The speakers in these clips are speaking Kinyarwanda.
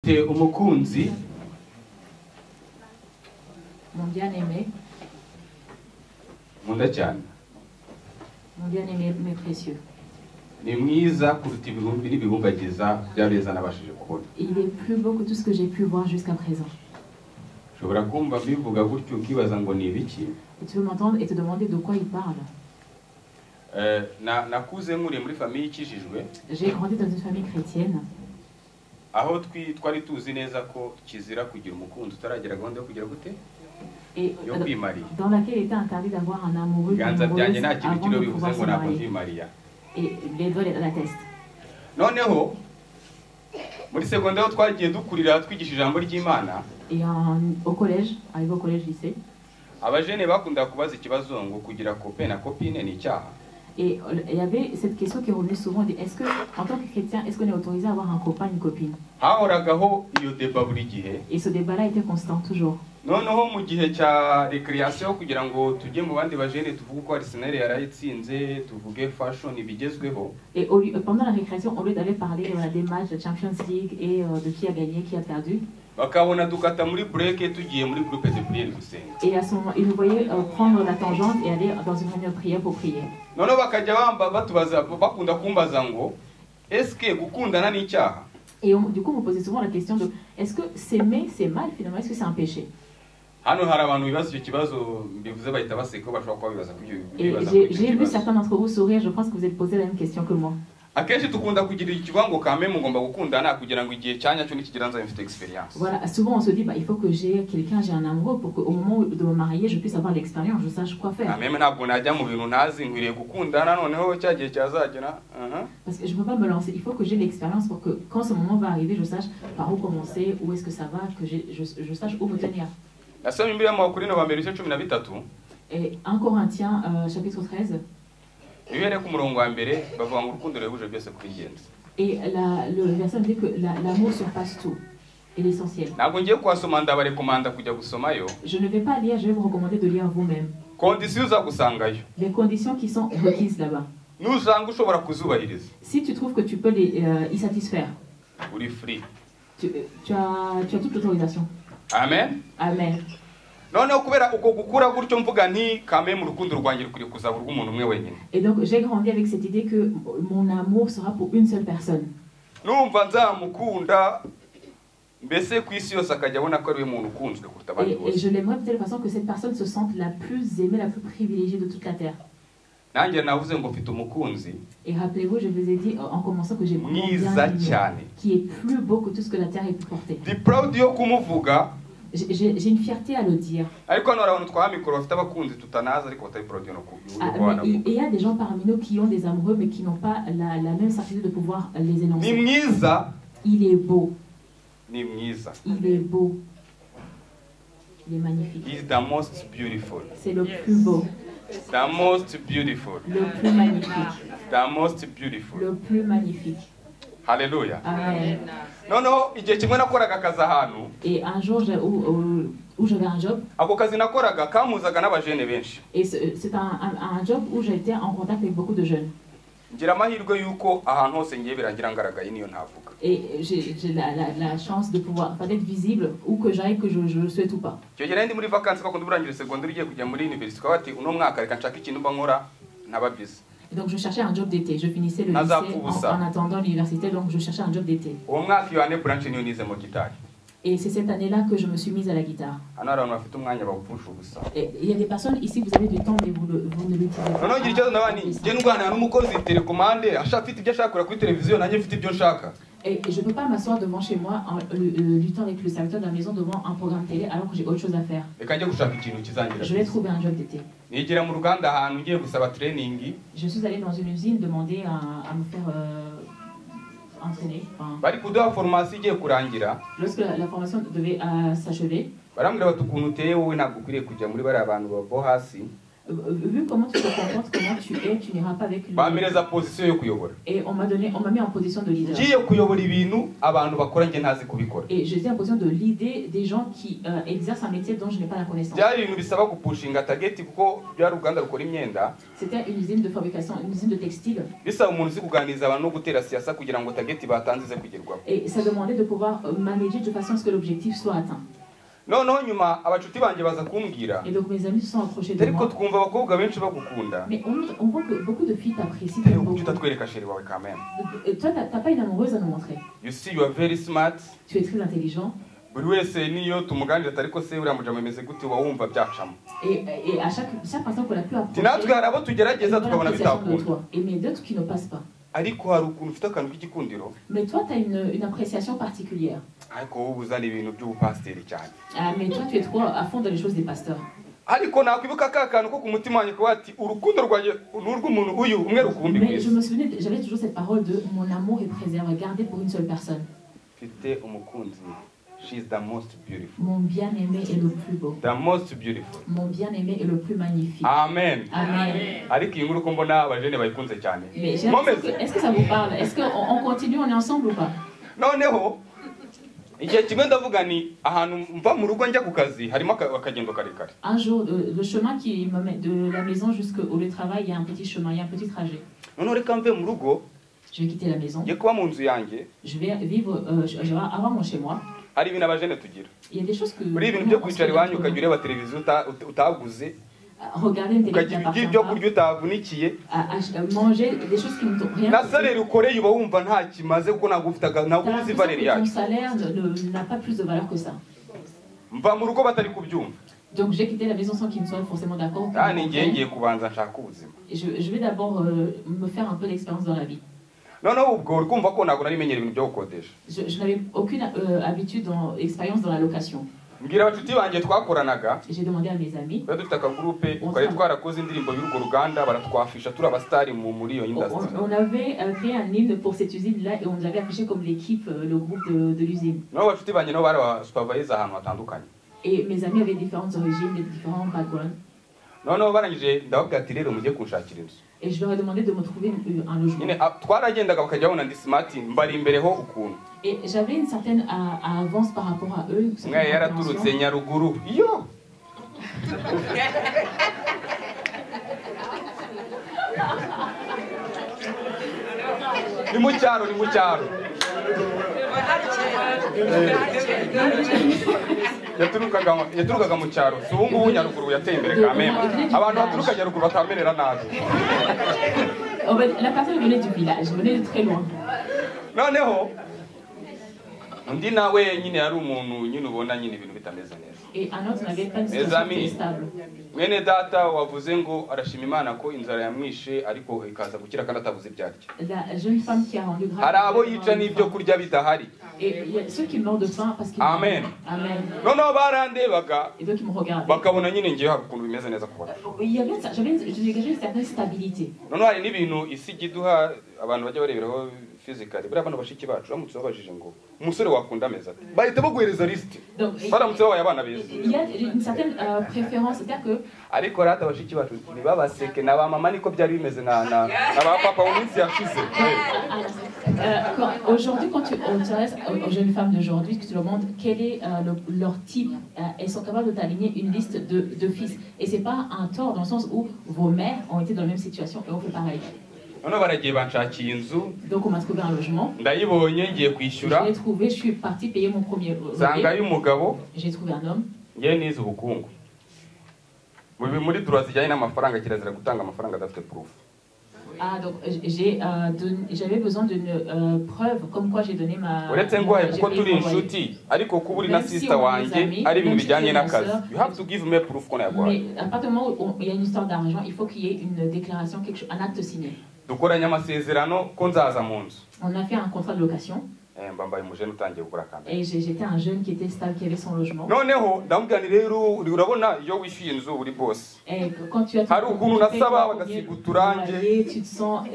mfite umukunzi mon bien-aimé, nkunda cyane, mon bien-aimé, mes précieux. ni mwiza kuruta ibihumbi n'ibihumbagiza byabeza nabashije kubona. Il est plus beau que tout ce que j'ai pu voir jusqu'à présent. ushobora kumva bivuga gutyo ukibaza ngo ni ibiki. Et tu veux m'entendre et te demander de quoi il parle. nakuze nkuriye muri famiye ikijijwe. J'ai grandi dans une famille chrétienne. aho twari tuzi neza ko kizira kugira umukunzi utaragera gahunda yo kugira gute Et yo kwimariya. dans laquelle il était interdit d'avoir un amoureux Ganza byanjye nta kintu avant kiriho de bivuze pouvoir ngo se ntabwo marier. ndimariya. Et les doigts l'attestent. noneho muri secondaire aho twagiye dukurira twigisha ijambo ry'Imana. Et au collège, arrivé au collège lycée. abajene bakunda kubaza ikibazo ngo kugira copain na copine ni icyaha. Et il y avait cette question qui revenait souvent, est-ce que, en tant que chrétien, est-ce qu'on est autorisé à avoir un copain, une copine? hahoragaho iyo débat buri gihe. Et ce débat-là était constant, toujours. noneho mu gihe cya recreation kugira ngo tujye mu bandi bajene tuvuge ko Arsenal yarayitsinze tuvuge fashion ibigezweho. Et pendant la récréation, au lieu d'aller parler des matchs de Champions League et de qui a gagné, qui a perdu, bakabona dukata muri break tugiye muri groupe de prière gusenga. et à ce moment, ils nous voyaient prendre la tangente et aller dans une réunion de prière pour prier. noneho bakajya batubaza bakunda kumbaza ngo eske gukundana ni icyaha. Et du coup, on me posait souvent la question de est-ce que s'aimer, c'est mal finalement? Est-ce que c'est un péché? hano hari abantu bibaza icyo kibazo mbivuze bahita baseka ko bashobora kuba bibaza kubyo Et j'ai vu certains d'entre vous sourire, je pense que vous êtes posé la même question que moi. akenshi tukunda kugira ikibango kame mugomba gukundana kugira ngo igihe cyanya cyo nikigira nza mfite experience. Voilà, souvent on se dit il faut que j'ai quelqu'un, j'ai un amoureux pour qu'au moment de me marier, je puisse avoir l'expérience, je sache quoi faire. Même ntabwo najya mu bintu nazi nkwiriye gukundana noneho cyagiye cyazagera. Parce que je peux pas me lancer, il faut que j'ai l'expérience pour que quand ce moment va arriver, je sache par où commencer, où est-ce que ça va, que je sache où me tenir. Nasomye Bibiliya mu Bakorino ba mbere 13. Et 1 Corinthiens chapitre 13. Et le verset dit que l'amour surpasse tout. Et l'essentiel. Je ne vais pas lire, je vais vous recommander de lire vous-même. Les conditions qui sont requises là-bas. Si tu trouves que tu peux y satisfaire, tu as toute l'autorisation. Amen. Amen. Et donc j'ai grandi avec cette idée que mon amour sera pour une seule personne. Et je l'aimerais de telle façon que cette personne se sente la plus aimée, la plus privilégiée de toute la terre. Et rappelez-vous, je vous ai dit en commençant que j'ai mon bien-aimé, qui est plus beau que tout ce que la terre ait pu porter. J'ai une fierté à le dire. Mais il y a des gens parmi nous qui ont des amoureux mais qui n'ont pas la même certitude de pouvoir les énoncer. Il est beau. Il est beau. Il est magnifique. C'est le plus beau. The most beautiful. Le plus magnifique. The most beautiful. Le plus magnifique. Alléluia. Amen. Et un jour où j'avais un job. Et c'est un job où j'étais en contact avec beaucoup de jeunes. Et j'ai la chance de pouvoir être visible où que j'aille, que je le souhaite ou pas. Donc je cherchais un job d'été. Je finissais le lycée en attendant l'université, donc je cherchais un job d'été. Et c'est cette année-là que je me suis mise à la guitare. Et il y a des personnes ici, vous avez du temps, mais vous ne l'utilisez pas. Et je ne peux pas m'asseoir devant chez moi, luttant avec le serviteur de la maison devant un programme télé alors que j'ai autre chose à faire. Je vais trouver un job d'été. Je suis allée dans une usine demander à me faire entraîner. Lorsque la formation devait s'achever, vu comment tu te comportes, comment tu es, tu n'iras pas avec lui. Et on m'a mis en position de leader. Et je suis en position de leader des gens qui exercent un métier dont je n'ai pas la connaissance. C'était une usine de fabrication, une usine de textile. Et ça demandait de pouvoir manager de façon à ce que l'objectif soit atteint. Et donc mes amis se sont approchés de moi. Mais on voit que beaucoup de filles t'apprécient. Toi, t'as pas une amoureuse à nous montrer. You see, you are very smart. Tu es très intelligent. Et à chaque personne qu'on a pu approcher, de toi. Et mais d'autres qui ne passent pas. Mais toi, tu as une appréciation particulière. Mais toi, tu es trop à fond dans les choses des pasteurs. Mais je me souvenais, j'avais toujours cette parole de mon amour est préservé, gardé pour une seule personne. She is the most beautiful. Mon bien-aimé est le plus beau. The most beautiful. Mon bien-aimé est le plus magnifique. Amen. Amen. Mais est-ce que ça vous parle? Est-ce qu'on continue, on est ensemble ou pas? Non. Un jour, le chemin qui me met de la maison jusqu'au lieu de travail, il y a un petit chemin, il y a un petit trajet. Je vais quitter la maison. Je vais vivre, je vais avoir mon chez moi. Il y a des choses que regarder une télé qui n'appartient pas, manger des choses qui ne t'ont rien. Ton salaire n'a pas plus de valeur que ça. Donc j'ai quitté la maison sans qu'ils ne soient forcément d'accord. Je vais d'abord me faire un peu d'expérience dans la vie. Je n'avais aucune habitude, expérience dans la location. J'ai demandé à mes amis. On avait créé un hymne pour cette usine-là et on l'avait affiché comme l'équipe, le groupe de l'usine. Et mes amis avaient différentes origines, différents backgrounds. Et je leur ai demandé de me trouver un logement. Et j'avais une certaine avance par rapport à eux. yaturukaga mu cyaro si ubu ngubu Nyaruguru yateye imbere kameme abantu baturuka Nyaruguru batamerera nabi. La personne venait du village, venait de très loin. Noneho undi nawe nyine yari umuntu nyine ubona nyine ibintu bitameze neza. Et un autre n'avait pas une situation stable. Mwene data wavuze ngo arashima Imana ko inzara yamwishe ariko ikaza gukira kandi atavuze ibyaryo. La jeune femme qui a rendu grâce. Hari abo yica n'ibyo kurya bitahari. Et il y a ceux qui meurent de faim parce qu'ils. Amen. Amen. Noneho barandebaga. Et donc ils me regardaient. Bakabona nyine ngiye hari ukuntu bimeze neza kubona. Il y avait ça, j'ai dégagé une certaine stabilité. Noneho hari n'ibintu isi giduha abantu bajya bareberaho physically. Buri abantu bashiki bacu bamutse babajije ngo umusore wakunda ameza ati bahita baguhereza list. Baramutse babaye abana beza. Il y a une certaine préférence, c'est-à-dire que ariko rata bashiki bacu ni babaseke na ba mama niko byari bimeze na ba papa umunsi yashize. Aujourd'hui, quand tu t'intéresses aux jeunes femmes d'aujourd'hui, que tu leur demandes quel est leur type, elles sont capables de t'aligner une liste de fils. Et c'est pas un tort dans le sens où vos mères ont été dans la même situation et on fait pareil. Donc on m'a trouvé un logement. Je l'ai trouvé, je suis partie payer mon premier loyer. J'ai trouvé un homme. Ah, donc j'avais besoin d'une preuve comme quoi j'ai donné ma. Mais à partir du moment où il y a une histoire d'argent, il faut qu'il y ait une déclaration, un acte signé. On a fait un contrat de location. Et j'étais un jeune qui était stable, qui avait son logement. Et quand tu as ton loyer, tu te sens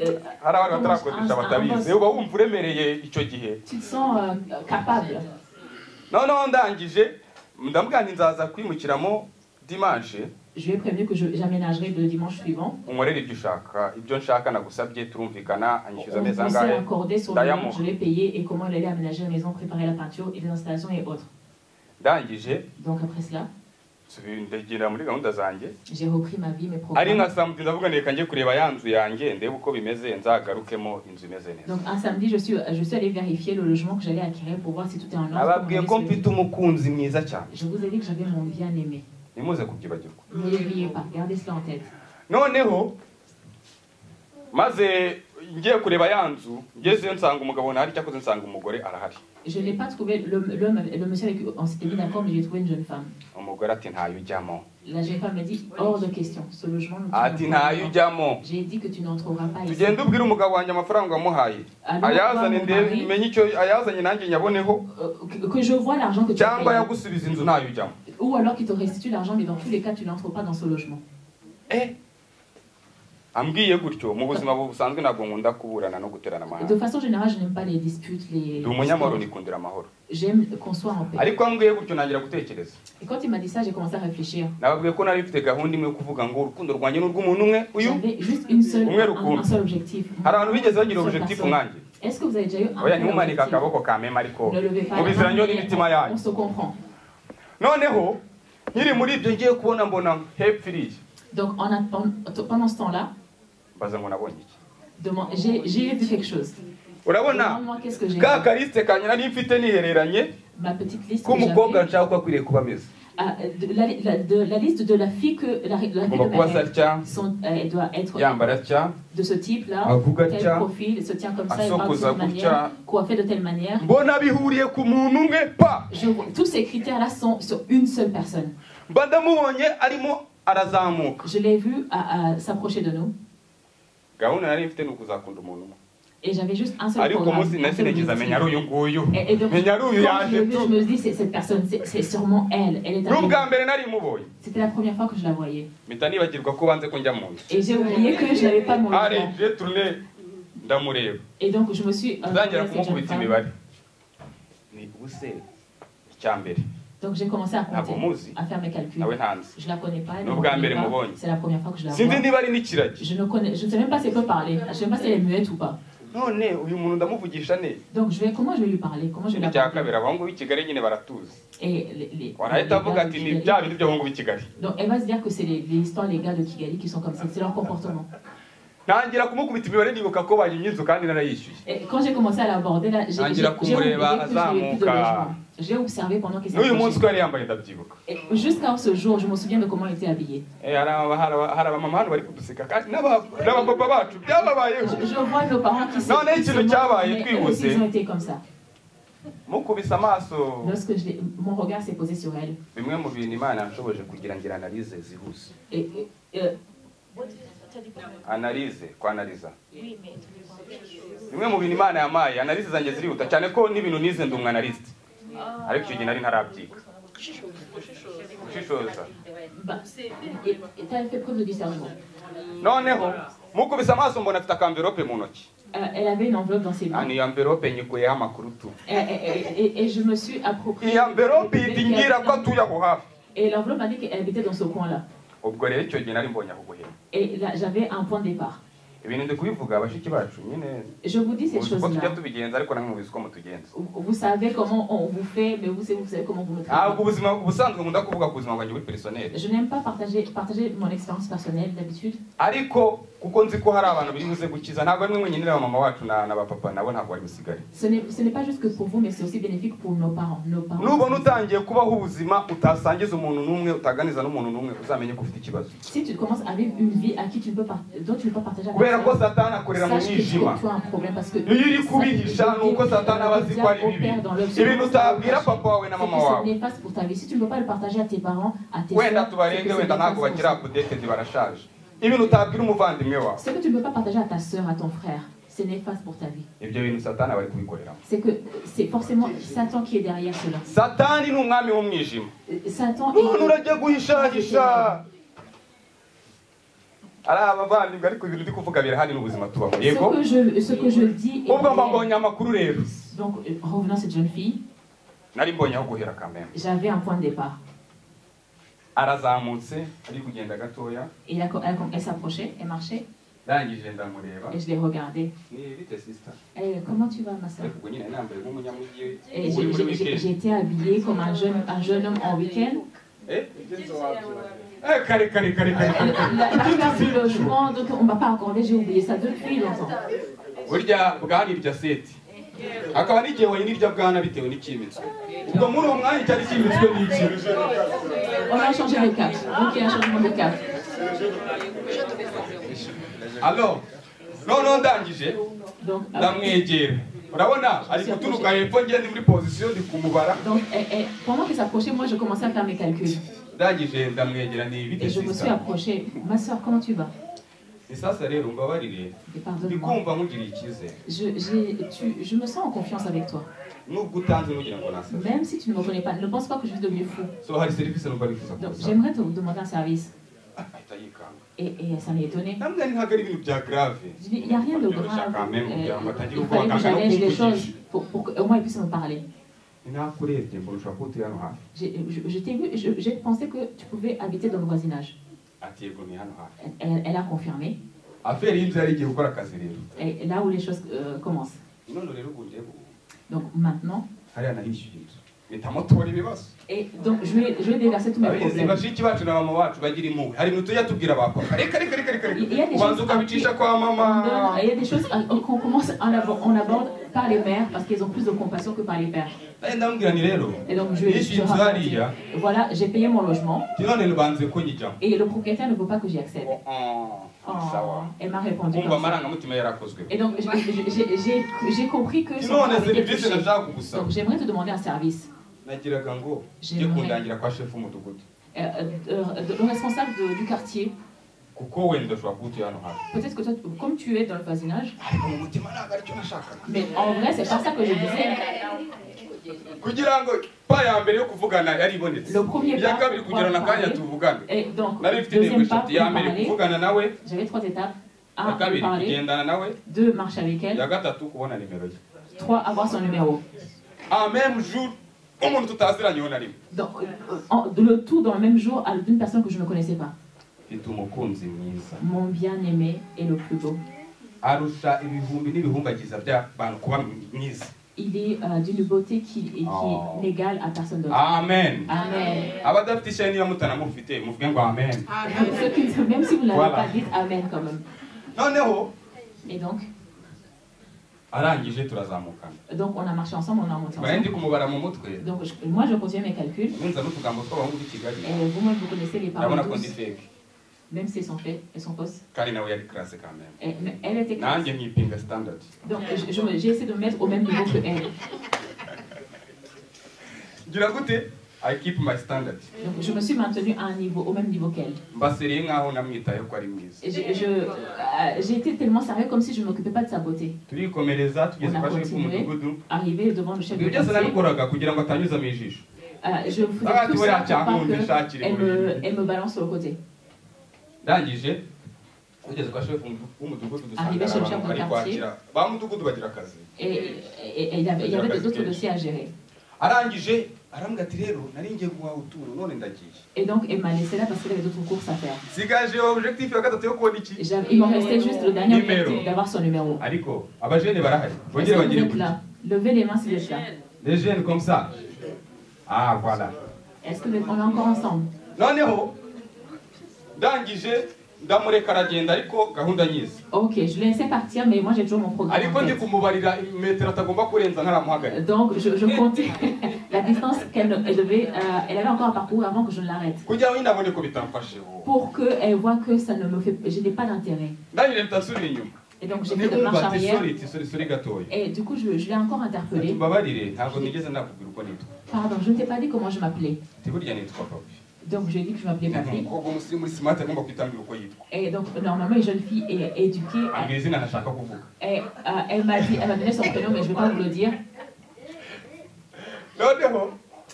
capable. Je lui ai prévenu que j'aménagerai le dimanche suivant. On s'est accordé sur le nom, je l'ai payé et comment il allait aménager la maison, préparer la peinture et les installations et autres. Donc après cela, j'ai repris ma vie, mes programmes. Donc un samedi, je suis allé vérifier le logement que j'allais acquérir pour voir si tout est en ordre. Je vous ai dit que j'avais mon bien-aimé. Ne l'oubliez pas, gardez cela en tête. Je n'ai pas trouvé le monsieur avec qui on s'était mis d'accord, mais j'ai trouvé une jeune femme. La jeune femme m'a dit hors de question, ce logement ne pas. J'ai dit que tu n'entreras pas ici. Que je vois l'argent que tu as payé. Ou alors qu'il te restitue l'argent, mais dans tous les cas, tu n'entres pas dans ce logement. De façon générale, je n'aime pas les disputes, j'aime qu'on soit en paix. Et quand il m'a dit ça, j'ai commencé à réfléchir. J'avais juste un seul objectif. Est-ce que vous avez déjà eu un seul objectif? Ne levez pas la main, on se comprend. Donc pendant ce temps-là, j'ai vu quelque chose. Demande-moi qu'est-ce que j'ai vu. Ma petite liste que la liste de la fille que la fille de ma elle doit être de ce type-là, tel profil, se tient comme ça, elle parle de cette manière, coiffée de telle manière. Tous ces critères-là sont sur une seule personne. Je l'ai vu s'approcher de nous. Et j'avais juste un seul programme. Et donc, quand je me dis, c'est cette personne, c'est sûrement elle. C'était la première fois que je la voyais. Et j'ai oublié que je n'avais pas mon logement. Et donc, je me suis... Donc j'ai commencé à compter, à faire mes calculs. Je ne la connais pas, c'est la première fois que je la vois. Je ne sais même pas si elle peut parler, je ne sais même pas si elle est muette ou pas. Donc comment je vais lui parler, comment je vais lui parler. Donc elle va se dire que c'est les histoires les gars de Kigali qui sont comme ça, c'est leur comportement. Et quand j'ai commencé à l'aborder, j'ai oublié que je n'avais plus de logement. J'ai observé pendant qu'il s'approchait. Et jusqu'à ce jour, je me souviens de comment il était habillé. Je vois nos parents qui se mais ils ont été comme ça. Lorsque mon regard s'est posé sur elle. Analyse, analyse. Bimwe mu bintu Imana yamaye analyse zanjye zirihuta cyane ko n'ibintu nize ndumwa analyst. Ariko icyo gihe nari ntarabyiga. Gushishoza. Et elle fait preuve de discernement. Noneho mukubise amaso mbona afite akamverope mu ntoki. Elle avait une enveloppe dans ses mains. Ani envelope nyikuye amakuru tu. Et je me suis approprié. Iyi envelope itingira ko atuye aho hafi. Et l'enveloppe m'a dit qu'elle habitait dans ce coin-là. Et là, j'avais un point de départ. Je vous dis ces choses-là. Vous savez comment on vous fait, mais vous savez comment vous me traitez. Je n'aime pas partager mon expérience personnelle d'habitude. Ce n'est pas juste que pour vous, mais c'est aussi bénéfique pour nos parents. Si tu commences à vivre une vie à qui dont tu ne peux pas partager avec personne, sache que tu as un problème parce que c'est néfaste pour ta vie. Si tu ne peux pas le partager à tes parents, à tes soeurs, ce que tu ne peux pas partager à ta soeur, à ton frère, c'est néfaste pour ta vie. C'est que c'est forcément Satan qui est derrière cela. Satan est ce que je dis est donc revenons à cette jeune fille. J'avais un point de départ. Et elle s'approchait, elle marchait. Et je l'ai regardé. Comment tu vas, ma soeur? J'ai été habillée comme un jeune homme en week-end. L'affaire du logement, donc on ne m'a pas accordé, j'ai oublié ça depuis longtemps. akaba n'igihe wayinirya bwana bitewe n'icyimitso ubwo muri uwo mwanya cyari cyimitswe n'iki. On a changé les cartes, donc il y a un changement de carte. Alors non ndangije ndamwegera urabona ari guturuka hepfo ngende muri position ndi kumubara. Donc pendant qu'il s'approchait, moi je commençais à faire mes calculs. Ndangije ndamwegera ni bite. Et je me suis approchée. Ma soeur, comment tu vas? Ndikumva mugiriye icyizere. Je me sens en confiance avec toi. Même si tu ne me connais pas, ne pense pas que je suis devenu fou. Donc j'aimerais te demander un service. Et ça m'est étonné. Il n'y a rien de grave. Il fallait que j'allège les choses pour qu'au moins il puisse me parler. Je t'ai vu, j'ai pensé que tu pouvais habiter dans le voisinage. Elle a confirmé. Et là où les choses commencent. Donc maintenant. Et donc je vais déverser tous mes problèmes. Il y a des choses qu'on commence, on aborde par les mères parce qu'ils ont plus de compassion que par les pères. Et donc voilà, j'ai payé mon logement. Et le propriétaire ne veut pas que j'y accède. Elle m'a répondu. Et donc j'ai compris que donc j'aimerais te demander un service. Le responsable du quartier. Peut-être que toi, comme tu es dans le voisinage, mais en vrai, c'est pas ça que je disais. Le premier pas, et donc, deuxième pas, j'avais 3 étapes. 1, parler. 2, marcher avec elle. 3, avoir son numéro. Même jour. Donc, le tout dans le même jour d'une personne que je ne connaissais pas. Mon bien-aimé est le plus beau. Il est d'une beauté qui n'égale à personne d'autre. Amen. Amen. Même si vous ne l'avez pas dit, Amen quand même. Et donc on a marché ensemble, on a monté ensemble. Donc moi je continue mes calculs. Et vous-même vous connaissez les paroles douces. Même si elles sont faites, elles sont fausses. Mais elle était classe. Donc j'ai essayé de me mettre au même niveau que elle. I keep my standard. Donc je me suis maintenue à un niveau, au même niveau qu'elle. J'ai été tellement sérieux comme si je ne m'occupais pas de sa beauté. On a continué, arrivé devant le chef de quartier. Je faisais tout ça pour pas qu'elle me balance sur le côté. Arrivé chez le chef de quartier. Et il y avait d'autres dossiers à gérer. Et donc elle m'a laissé là parce qu'il y avait d'autres courses à faire. Il m'en restait juste le dernier objectif d'avoir son numéro. Est-ce que vous êtes là? Levez les mains si vous êtes là. Des jeunes comme ça. Ah voilà. Est-ce qu'on est encore ensemble? Ok, je l'ai laissé partir, mais moi j'ai toujours mon programme. Donc je comptais la distance qu'elle avait encore à parcourir avant que je ne l'arrête. Pour qu'elle voit que ça ne me fait, je n'ai pas d'intérêt. Et donc j'ai fait de marche arrière. Et du coup je l'ai encore interpellé. Pardon, je ne t'ai pas dit comment je m'appelais. Donc je lui ai dit que je m'appelais Papi. Et donc normalement une jeune fille est éduquée. Et elle m'a donné son prénom, mais je ne vais pas vous le dire.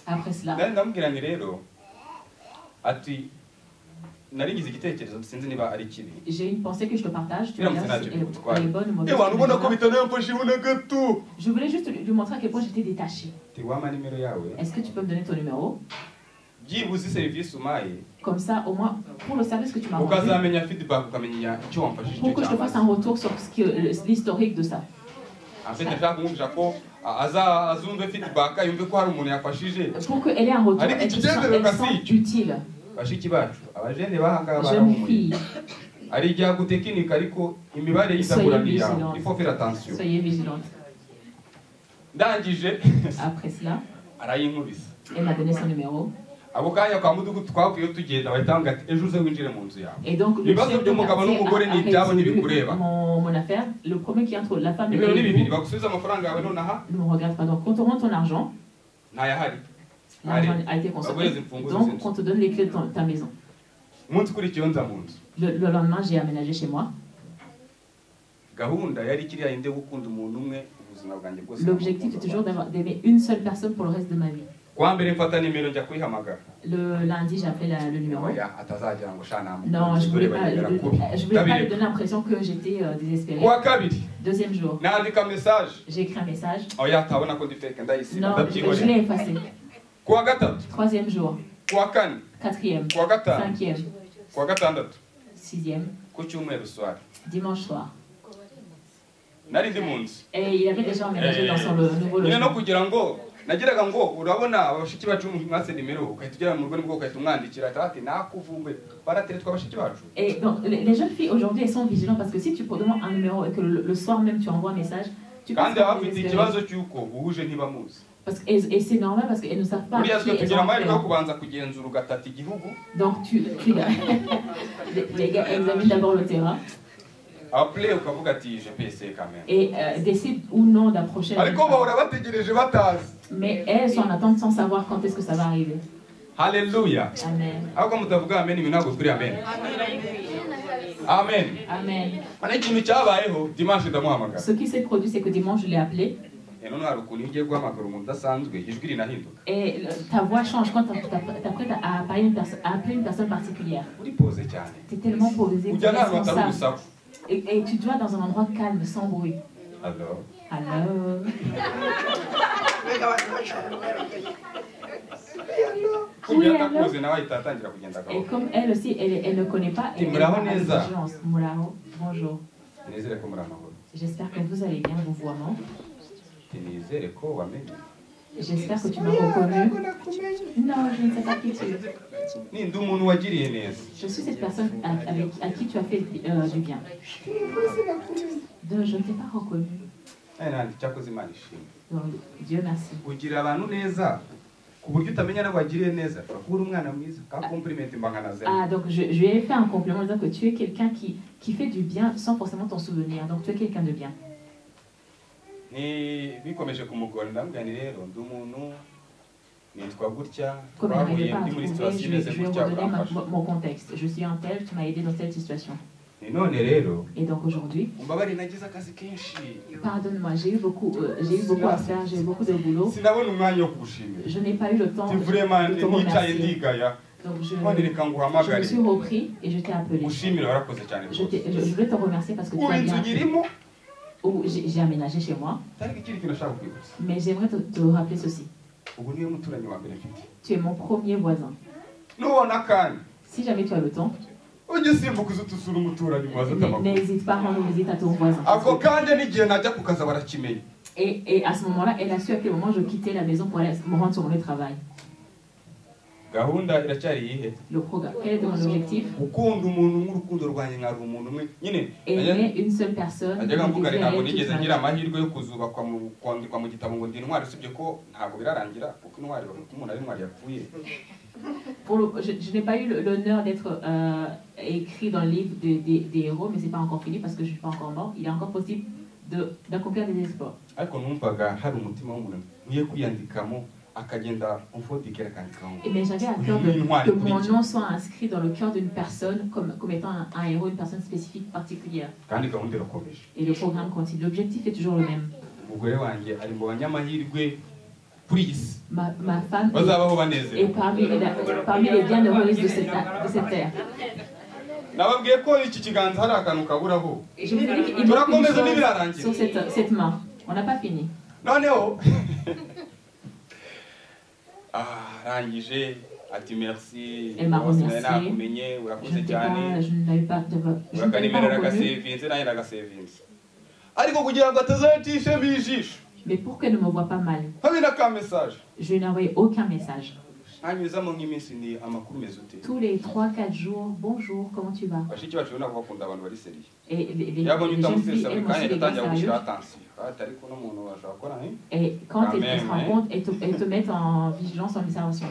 Après cela. J'ai une pensée que je te partage. Tu me dis si elle est bonne ou mauvaise. Je voulais juste lui montrer à quel point j'étais détachée. Est-ce que tu peux me donner ton numéro? Comme ça, au moins, pour le service que tu m'as rendu, pour que je te fasse un retour sur l'historique de ça. En fait, pour qu'elle ait un retour, elle se sent utile. Jeune fille. Soyez vigilante. Après cela, elle m'a donné son numéro. Et donc, le chef de quartier a résolu mon affaire. Le problème qui est entre la femme et vous ne me regarde pas. Donc, quand on rend ton argent, l'argent a été consommé. Donc, on te donne les clés de ta maison. Le lendemain, j'ai aménagé chez moi. L'objectif est toujours d'aimer une seule personne pour le reste de ma vie. Le lundi, j'ai appelé le numéro. Non, je voulais pas lui donner l'impression que j'étais désespérée. Deuxième jour, j'ai écrit un message. Non, je l'ai effacé. Troisième jour, quatrième, cinquième, sixième, dimanche soir. Et il avait déjà emménagé dans son nouveau logement. Et donc, les jeunes filles aujourd'hui, elles sont vigilantes parce que si tu demandes un numéro et que le soir même tu envoies un message, tu peux. Et c'est normal parce qu'elles ne savent pas. Donc tu examines d'abord le terrain. Et décide ou non d'approcher. Mais elles sont en attente sans savoir quand est-ce que ça va arriver. Alléluia. Amen. Amen. Amen. Ce qui s'est produit, c'est que dimanche, je l'ai appelé. Et ta voix change quand tu t'apprêtes à appeler une personne particulière. Tu es tellement posé, responsable. Et tu dois dans un endroit calme, sans bruit. Alors. Oui, alors. Et comme elle aussi, elle ne connaît pas, elle Muraho, bonjour. J'espère que vous allez bien, vous voyez, non? J'espère que tu m'as reconnu. Non, je ne sais pas qui tu es. Je suis cette personne à qui tu as fait du bien. Donc, je ne t'ai pas reconnu. Donc, Dieu merci. Donc je lui ai fait un compliment en disant que tu es quelqu'un qui fait du bien sans forcément t'en souvenir. Donc tu es quelqu'un de bien. Comme elle n'arrivait pas à trouver, je lui ai redonné mon contexte. Je suis un tel, tu m'as aidé dans cette situation. Et donc aujourd'hui, pardonne-moi, j'ai eu beaucoup à faire, j'ai eu beaucoup de boulot. Je n'ai pas eu le temps de te remercier. Donc je me suis repris et je t'ai appelé. Je voulais te remercier parce que tu as bien fait. J'ai aménagé chez moi. Mais j'aimerais te rappeler ceci. Tu es mon premier voisin. Si jamais tu as le temps, n'hésite pas à rendre visite à ton voisin. Et à ce moment-là, elle a su à quel moment je quittais la maison pour aller me rendre sur mon lieu de travail. Le programme, quel est mon objectif? Aimer une seule personne. Je n'ai pas eu l'honneur d'être écrit dans le livre des héros, mais ce n'est pas encore fini parce que je ne suis pas encore mort. Il est encore possible d'accomplir des exploits. Mais j'avais à cœur que mon nom soit inscrit dans le cœur d'une personne comme étant un héros, une personne spécifique, particulière. Et le programme continue. L'objectif est toujours le même. Ma femme est parmi les bienheureuses de cette terre. Je vous ai dit qu'il manque une chose sur cette main. On n'a pas fini. ati merci. Elle m'a remercié. Je n'avais pas reconnu. Mais pour qu'elle ne me voie pas mal, je n'ai envoyé aucun message. Tous les 3-4 jours, bonjour, comment tu vas? Et les jeunes filles aiment aussi les gars sérieux. Et quand elles se rencontrent, elles te mettent en vigilance, en observation.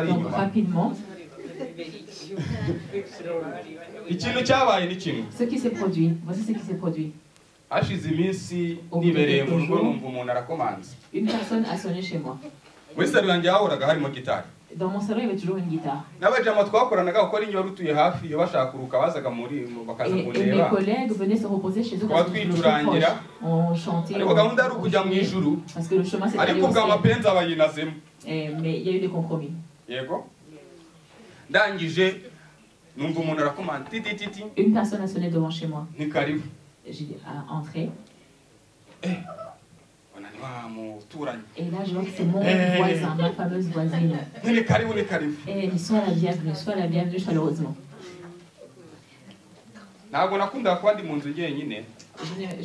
Donc rapidement, ce qui s'est produit, voici ce qui s'est produit. Une personne a sonné chez moi. Dans mon salon, il y avait toujours une guitare. Et mes collègues venaient se reposer chez eux parce que je le trouve proche. On chantait, on jouait, parce que le chemin s'est allé au ciel. Mais il y a eu des compromis. Une personne a sonné devant chez moi. J'ai dit, entrez. Et là, je vois que c'est mon voisin, ma fameuse voisine. Et sois la bienvenue chaleureusement. Je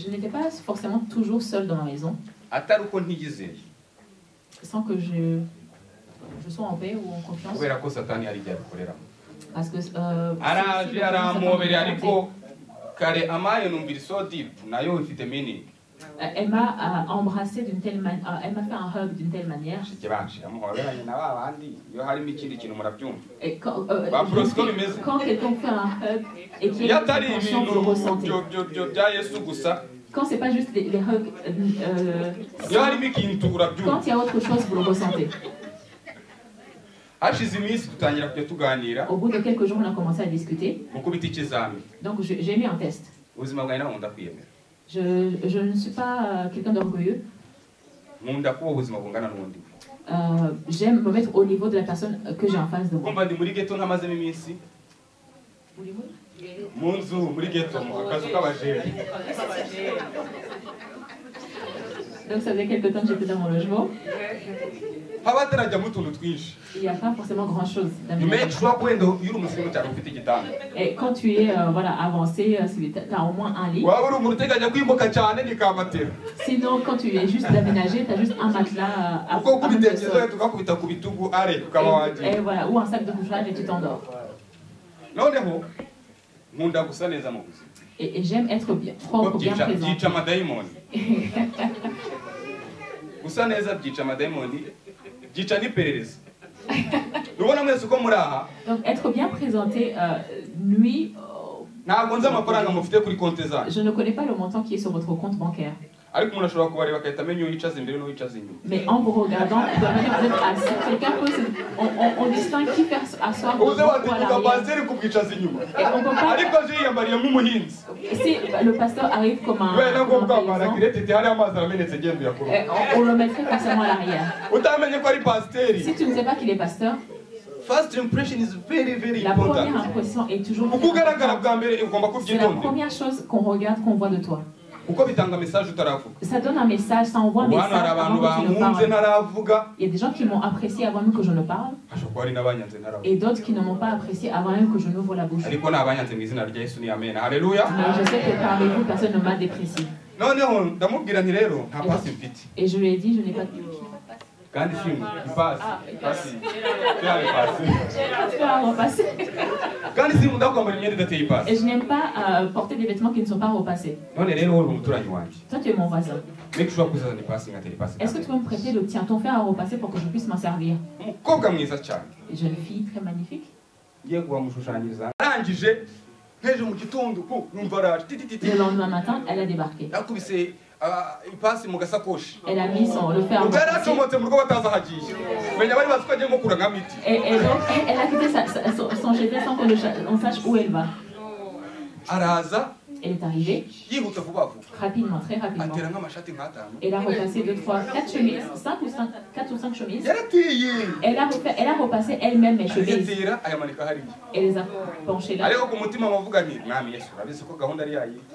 n'étais pas forcément toujours seule dans ma maison, sans que je sois en paix ou en confiance. Parce que elle m'a embrassé d'une telle manière, elle m'a fait un hug d'une telle manière. Et quand quelqu'un fait un hug et qu'il y a une attention, vous le ressentez. Quand c'est pas juste les hugs, quand il y a autre chose, vous le ressentez. Au bout de quelques jours, on a commencé à discuter. Donc j'ai mis un test. Je ne suis pas quelqu'un d'orgueilleux. J'aime me mettre au niveau de la personne que j'ai en face de moi. Donc ça faisait quelque temps que j'étais dans mon logement. Il n'y a pas forcément grand chose. Et quand tu es avancé, tu as au moins un lit. Sinon, quand tu es juste d'aménager, tu as juste un matelas à et voilà, ou un sac de couchage et tu t'endors. Et j'aime être bien propre, bien présent. Donc être bien présenté nuit. Je ne connais pas le montant qui est sur votre compte bancaire. Mais en vous regardant, vous êtes assis. Quelqu'un peut on distingue qui fait asseoir devant ou à l'arrière. Et on peut pas. Si le pasteur arrive comme un paysan, on le mettrait forcément à l'arrière. Si tu ne sais pas qu'il est pasteur, la première impression est toujours c'est la première chose qu'on regarde, qu'on voit de toi. Ça donne un message, ça envoie un message avant que tu ne parles. Il y a des gens qui m'ont apprécié avant même que je ne parle. Et d'autres qui ne m'ont pas apprécié avant même que je n'ouvre la bouche. Mais je sais que parmi vous, personne ne m'a déprécié. Et je lui ai dit, je n'ai pas de et je n'aime pas porter des vêtements qui ne sont pas repassés. Toi, tu es mon voisin. Est-ce que tu peux me prêter le tien, ton fer à repasser pour que je puisse m'en servir? Une jeune fille très magnifique. Le lendemain matin, elle a débarqué. Elle a mis le fer à repasser. Et donc, elle a quitté son GT sans qu'on sache où elle va. Elle est arrivée rapidement, très rapidement. Elle a repassé 2, 3, 4 chemises, 4 ou 5 chemises. Elle a repassé elle-même mes chemises. Elle les a penchées là.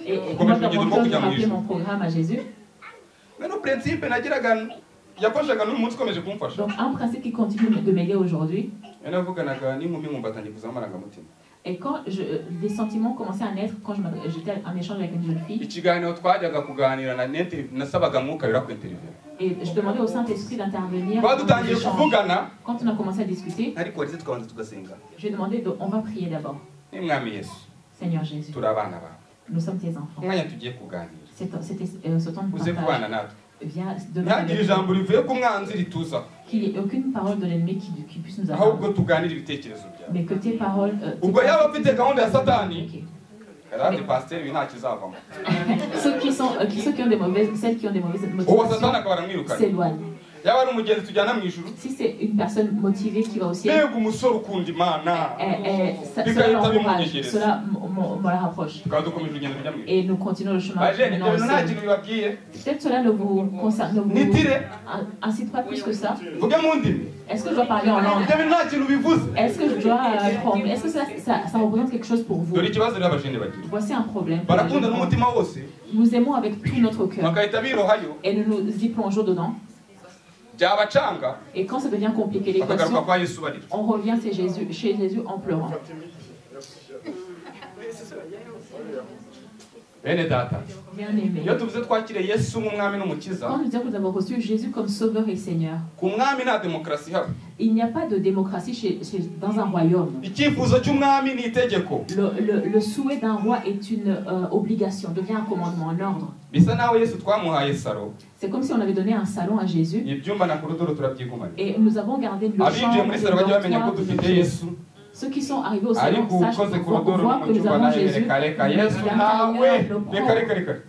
Et moi, dans mon cœur, j'ai rappelé mon programme à Jésus. Donc un principe qui continue de m'aider aujourd'hui. Et quand des sentiments commençaient à naître quand j'étais en échange avec une jeune fille. Et je demandais au Saint-Esprit d'intervenir. Quand on a commencé à discuter, j'ai demandé on va prier d'abord. Seigneur Jésus, nous sommes tes enfants. C'était ce temps de partage. Viens qu'il n'y ait aucune parole de l'ennemi qui puisse nous avoir. Mais que tes paroles... ceux qui ont des mauvaises, celles qui ont des mauvaises motivations s'éloignent. Si c'est une personne motivée qui va au ciel, cela l'encourage, cela me la rapproche. Et nous continuons le chemin. Peut-être cela ne vous concerne, ne vous incite pas plus que ça. Est-ce que je dois parler en langue? Est-ce que je dois prendre? Est-ce que ça représente quelque chose pour vous? Voici un problème. Nous aimons avec tout notre cœur. Et nous nous y plongeons dedans. Et quand ça devient compliqué, l'équation, on revient chez Jésus en pleurant. Bien-aimé, quand nous disons que nous avons reçu Jésus comme Sauveur et Seigneur, il n'y a pas de démocratie dans un royaume. Le souhait d'un roi est une obligation, devient un commandement, un ordre. C'est comme si on avait donné un salon à Jésus et nous avons gardé le champ. Ceux qui sont arrivés au salon sachent qu'on voit que nous avons Jésus.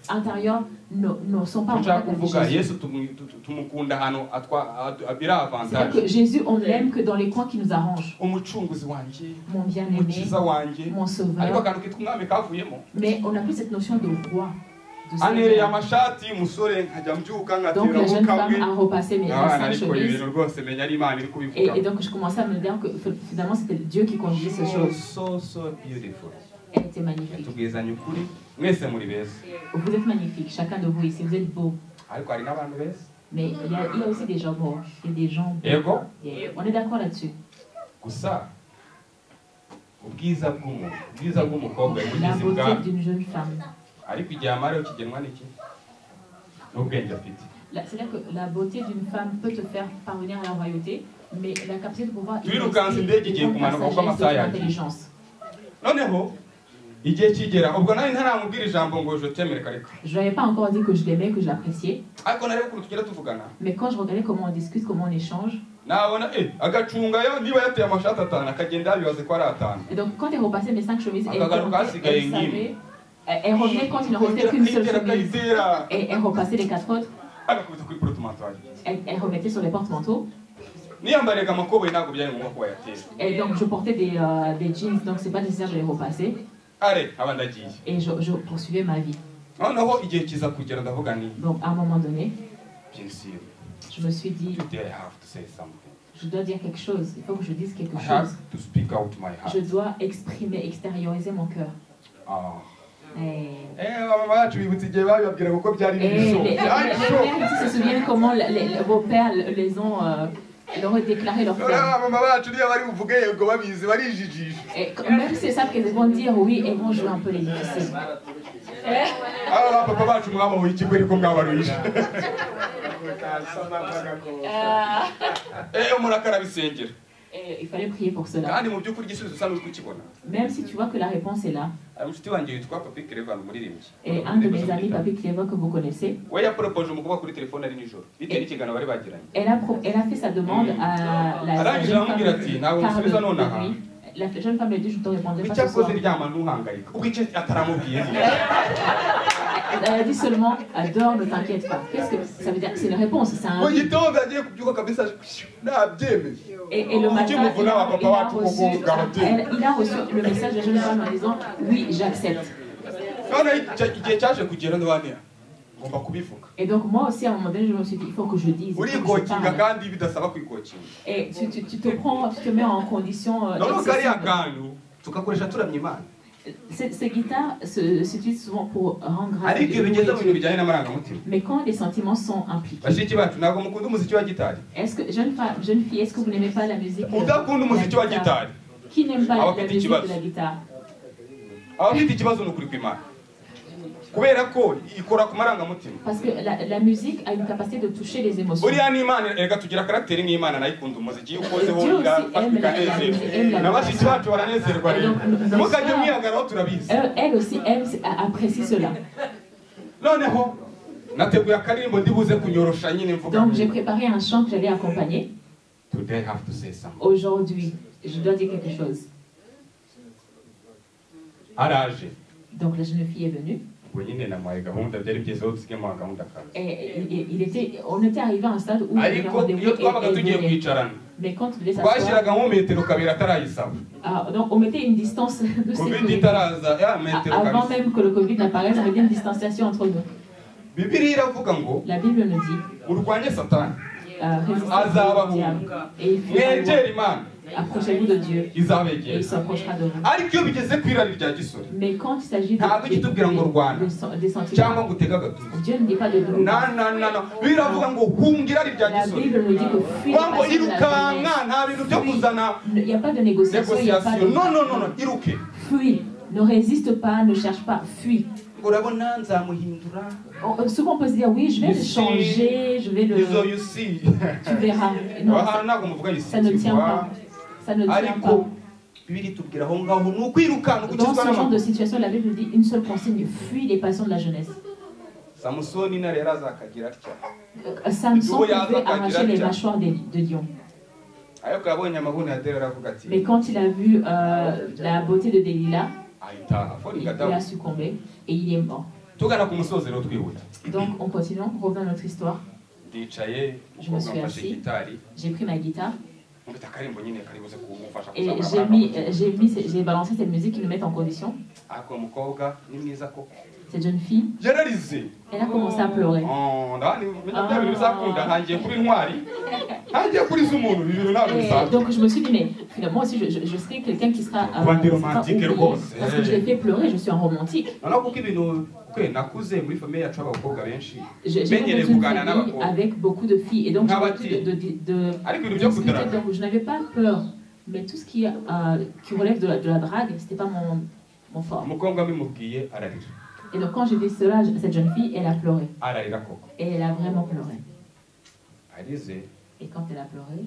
Intérieur ne sont pas en train de Jésus. C'est-à-dire que Jésus, on l'aime que dans les coins qui nous arrangent. Mon bien-aimé, mon sauveur. Mais on n'a plus cette notion de roi. Donc la jeune femme a repassé mes 5 chemises et donc je commençais à me dire que finalement c'était Dieu qui conduisait ces choses. Elle était magnifique. Vous êtes magnifique, chacun de vous ici, vous êtes beau. Mais il y a aussi des gens beaux et des gens beaux. On est d'accord là-dessus. La beauté d'une jeune femme. C'est-à-dire que la beauté d'une femme peut te faire parvenir à la royauté, mais la capacité de pouvoir intelligence. Je n'avais pas encore dit que je l'aimais, que je l'appréciais. Mais quand je regardais comment on discute, comment on échange. Et donc quand elle repassait mes 5 chemises, elle revenait quand il ne restait qu'une seule chemise. Et elle repassait les 4 autres. Elle remettait sur les porte-manteaux. Et donc je portais des jeans, donc c'est pas nécessaire de les repasser. Et je poursuivais ma vie. Donc à un moment donné, je me suis dit, je dois dire quelque chose, il faut que je dise quelque chose. Je dois exprimer, extérioriser mon cœur. Les mères se souviennent comment vos pères leur ont déclaré leur père. Et même si c'est ça qu'elles vont dire, oui, elles vont jouer un peu les difficiles. Et il fallait prier pour cela. Même si tu vois que la réponse est là. Et un de mes amis, Papi Clever, que vous connaissez, elle a fait sa demande à la jeune femme de nuit. La jeune femme lui a dit, je te répondrai pas ce soir. Elle a dit seulement, dors, ne t'inquiète pas. Qu'est-ce que ça veut dire? C'est une réponse, c'est un... Et le matin, il a reçu le message de la jeune femme en disant, oui, j'accepte. Et donc moi aussi à un moment donné je me suis dit il faut que je dise, il faut que je parle. Et tu te mets en condition Ces guitares s'utilisent souvent pour rendre grâce à Dieu. Mais quand les sentiments sont impliqués, est-ce que, jeune fille, est-ce que vous n'aimez pas la musique de la guitare? Qui n'aime pas la musique de la guitare? Parce que la musique a une capacité de toucher les émotions. Dieu aussi aime la musique. Elle aussi apprécie cela. Donc j'ai préparé un chant que j'allais accompagner. Aujourd'hui, je dois dire quelque chose. Donc la jeune fille est venue. Et on était arrivé à un stade où il y avait rendez-vous et mais quand tu devais s'asseoir, donc on mettait une distance de sécurité. Avant même que le Covid n'apparaisse, on mettait une distanciation entre nous. La Bible nous dit résistez au diable et il fuira. Approchez-vous de Dieu et il s'approchera de vous. Mais quand il s'agit des sentiments, Dieu ne dit pas de nous. La Bible nous dit que fuir il n'y a pas de négociation, il n'y a pas de... Fuis, ne résiste pas, ne cherche pas, fuis. Souvent on peut se dire oui, je vais le changer, je vais le... Tu verras. Non, ça ne tient pas. Ça ne tient pas. Dans ce genre de situation, la Bible dit une seule consigne: fuis les passions de la jeunesse. Samson pouvait arracher les mâchoires de lion. Mais quand il a vu la beauté de Delilah, il a succombé et il est mort. Donc on continue, on revient à notre histoire. Je me suis assis, j'ai pris ma guitare et j'ai balancé cette musique qui nous met en condition. Cette jeune fille, elle a commencé à pleurer. Donc je me suis dit, mais finalement aussi je serai quelqu'un qui sera oublié, parce que je l'ai fait pleurer, je suis un romantique. J'ai vécu dans une famille avec beaucoup de filles et donc j'ai l'habitude de discuter, donc je n'avais pas peur. Mais tout ce qui relève de la drague, c'était pas mon fort. Et donc quand j'ai dit cela, cette jeune fille, elle a pleuré. Et elle a vraiment pleuré. Et quand elle a pleuré,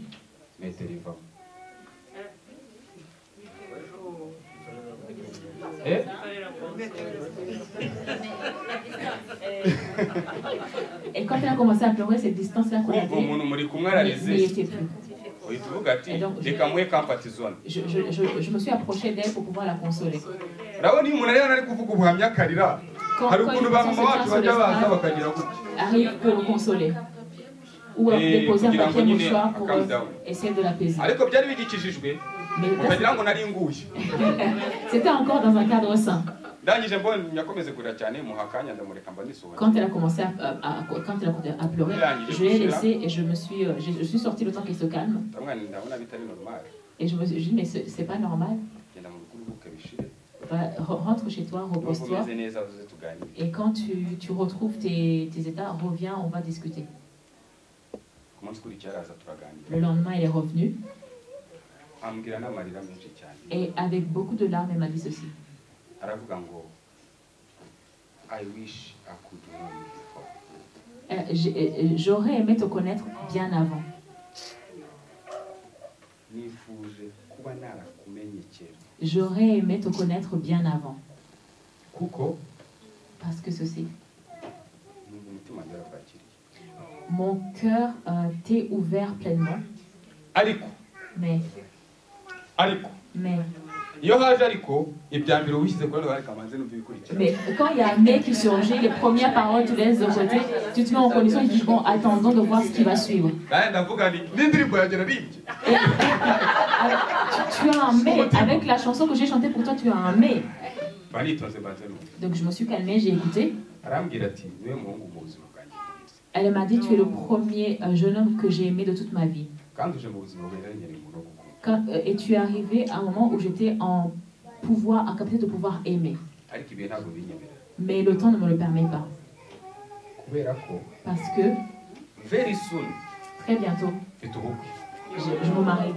et quand elle a commencé à pleurer, cette distance-là qu'on avait n'y était plus. Et donc, je me suis approché d'elle pour pouvoir la consoler. Quand arrive pour le consoler. Ou déposer un papier mouchoir pour essayer de l'apaiser. C'était encore dans un cadre sain. Quand elle a commencé à pleurer, je l'ai laissée et je suis sortie le temps qu'elle se calme. Et je me suis dit, mais c'est pas normal. Rentre chez toi, repose-toi. Et quand tu retrouves tes états, reviens, on va discuter. Le lendemain, elle est revenue. Et avec beaucoup de larmes, elle m'a dit ceci. J'aurais aimé te connaître bien avant. J'aurais aimé te connaître bien avant. Parce que ceci. Mon cœur t'est ouvert pleinement. Mais quand il y a un mais qui surgit, les premières paroles tu laisses de côté, tu te mets en condition et tu dis bon, attendons de voir ce qui va suivre. Tu as un mais, avec la chanson que j'ai chantée pour toi, tu as un mais. Donc je me suis calmée, j'ai écouté. Elle m'a dit, tu es le premier jeune homme que j'ai aimé de toute ma vie. Et tu es arrivé à un moment où j'étais en pouvoir, en capacité de pouvoir aimer. Mais le temps ne me le permet pas. Parce que very soon, très bientôt, je me marie.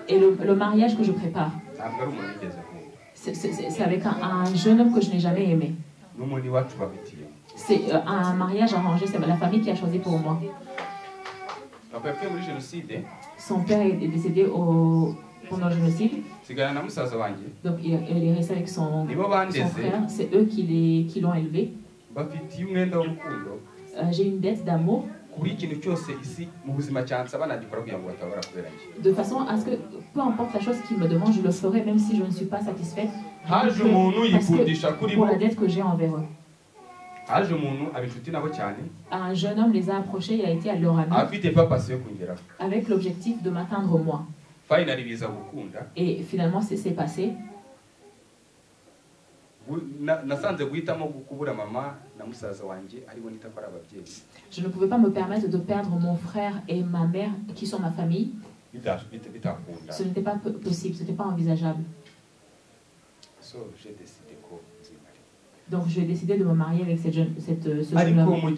Et le mariage que je prépare, c'est avec un jeune homme que je n'ai jamais aimé. C'est un mariage arrangé, c'est la famille qui a choisi pour moi. Son père est décédé pendant le génocide. Donc il est resté avec son frère. C'est eux qui l'ont élevé. J'ai une dette d'amour. De façon à ce que, peu importe la chose qu'il me demande, je le ferai même si je ne suis pas satisfaite. Parce que pour la dette que j'ai envers eux. Un jeune homme les a approchés, il a été à leur ami avec l'objectif de m'atteindre moi. Et finalement, c'est passé. Je ne pouvais pas me permettre de perdre mon frère et ma mère qui sont ma famille. Ce n'était pas possible, ce n'était pas envisageable. Donc j'ai décidé de me marier avec ce jeune homme.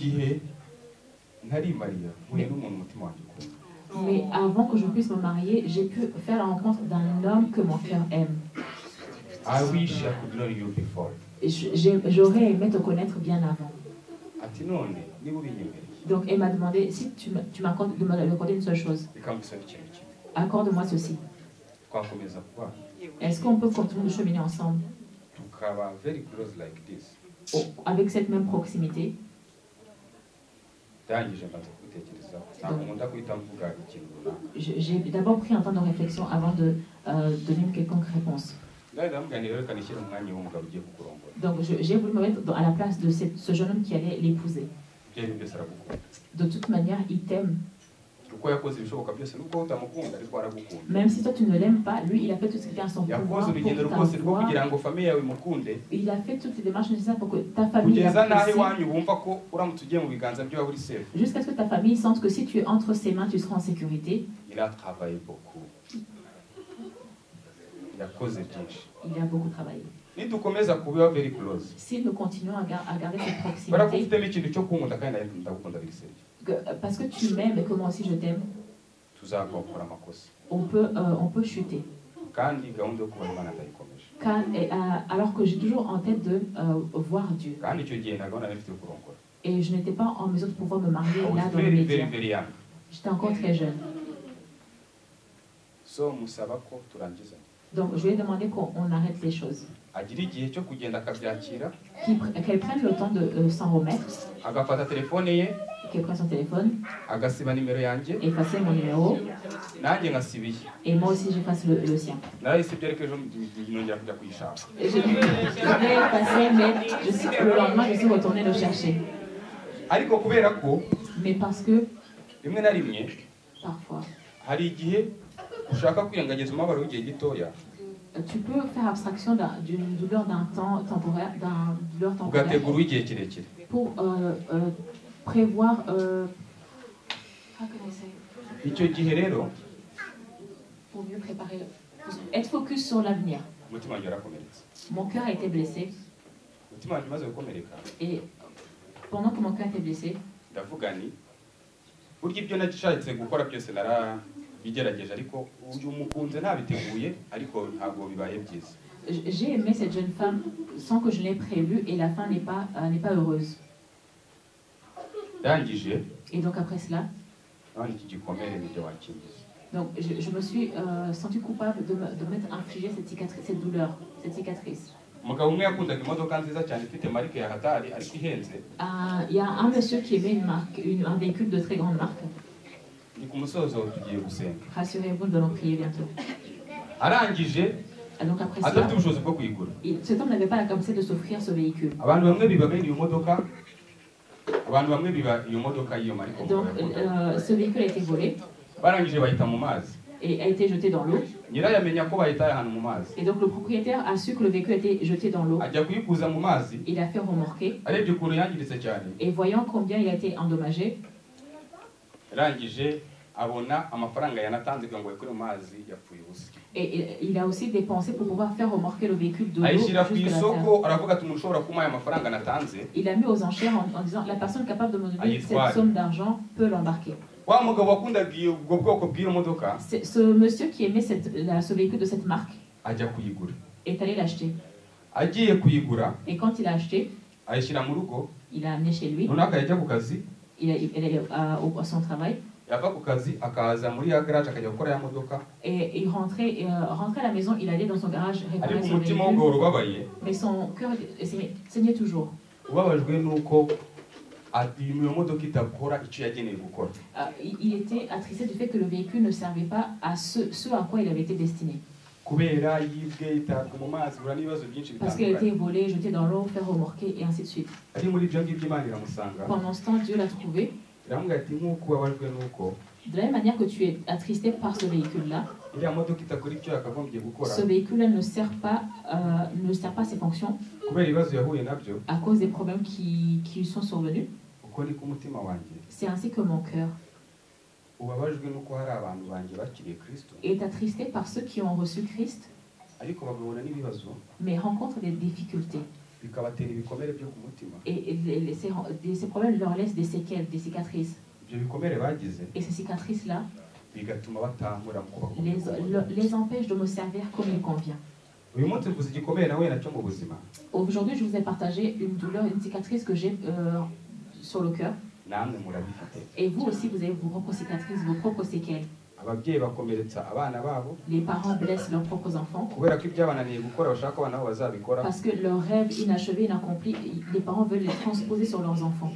Mais avant que je puisse me marier, j'ai pu faire la rencontre d'un homme que mon cœur aime. J'aurais aimé te connaître bien avant. Donc elle m'a demandé si tu m'accordes de m'accorder une seule chose. Accorde-moi ceci. Est-ce qu'on peut continuer de cheminer ensemble? Avec cette même proximité. J'ai d'abord pris un temps de réflexion avant de donner une quelconque réponse. Donc j'ai voulu me mettre à la place de ce jeune homme qui allait l'épouser. De toute manière, il t'aime. Même si toi tu ne l'aimes pas, lui il a fait tout ce qui était à son pouvoir pour t'avoir. Il a fait toutes les démarches nécessaires pour que ta famille apprécie. Jusqu'à ce que ta famille sente que si tu es entre ses mains, tu seras en sécurité. Il a travaillé beaucoup. Il a beaucoup travaillé. Si nous continuons à garder cette proximité, parce que tu m'aimes et que moi aussi je t'aime, on peut chuter. Alors que j'ai toujours en tête de voir Dieu. Et je n'étais pas en mesure de pouvoir me marier là dans les médias. J'étais encore très jeune. Donc je lui ai demandé qu'on arrête les choses. Qu'elle prenne le temps de s'en remettre. Qu'elle prenne son téléphone. Effacer mon numéro. Et moi aussi j'efface le sien. Je l'ai effacé, mais le lendemain je suis retournée le chercher. Mais parce que parfois tu peux faire abstraction d'une douleur d'un temps temporaire, pour prévoir pour mieux préparer, être focus sur l'avenir. Mon cœur a été blessé. Et pendant que mon cœur était blessé, j'ai aimé cette jeune femme sans que je l'ai prévu et la fin n'est pas heureuse. Et donc après cela, donc je me suis senti coupable de m'être infligé cette douleur, cette cicatrice. Il y a un monsieur qui aimait un véhicule de très grande marque. Rassurez-vous, nous allons prier bientôt. Donc après cela, cet homme n'avait pas la capacité de s'offrir ce véhicule. Donc ce véhicule a été volé et a été jeté dans l'eau. Et donc le propriétaire a su que le véhicule a été jeté dans l'eau. Il a fait remorquer. Et voyant combien il a été endommagé, Et il a aussi dépensé pour pouvoir faire remorquer le véhicule de l'eau jusqu'à la terre. Il a mis aux enchères en disant la personne capable de me donner cette somme d'argent peut l'embarquer. Ce monsieur qui aimait ce véhicule de cette marque est allé l'acheter. Et quand il a acheté, il a amené chez lui. Il est à son travail. Et il rentrait à la maison, il allait dans son garage réparer son véhicule. Mais son cœur saignait toujours. Il était attristé du fait que le véhicule ne servait pas à ce à quoi il avait été destiné. Parce qu'il a été volé, jeté dans l'eau, fait remorquer et ainsi de suite. Pendant ce temps, Dieu l'a trouvé. De la même manière que tu es attristé par ce véhicule-là, ce véhicule-là ne sert pas à ses fonctions à cause des problèmes qui lui sont survenus. C'est ainsi que mon cœur est attristé par ceux qui ont reçu Christ, mais rencontrent des difficultés. Et ces problèmes leur laissent des séquelles, des cicatrices. Et ces cicatrices-là les empêchent de me servir comme il convient. Aujourd'hui, je vous ai partagé une douleur, une cicatrice que j'ai sur le cœur. Et vous aussi, vous avez vos propres cicatrices, vos propres séquelles. Les parents blessent leurs propres enfants parce que leurs rêves inachevés, inaccomplis, les parents veulent les transposer sur leurs enfants.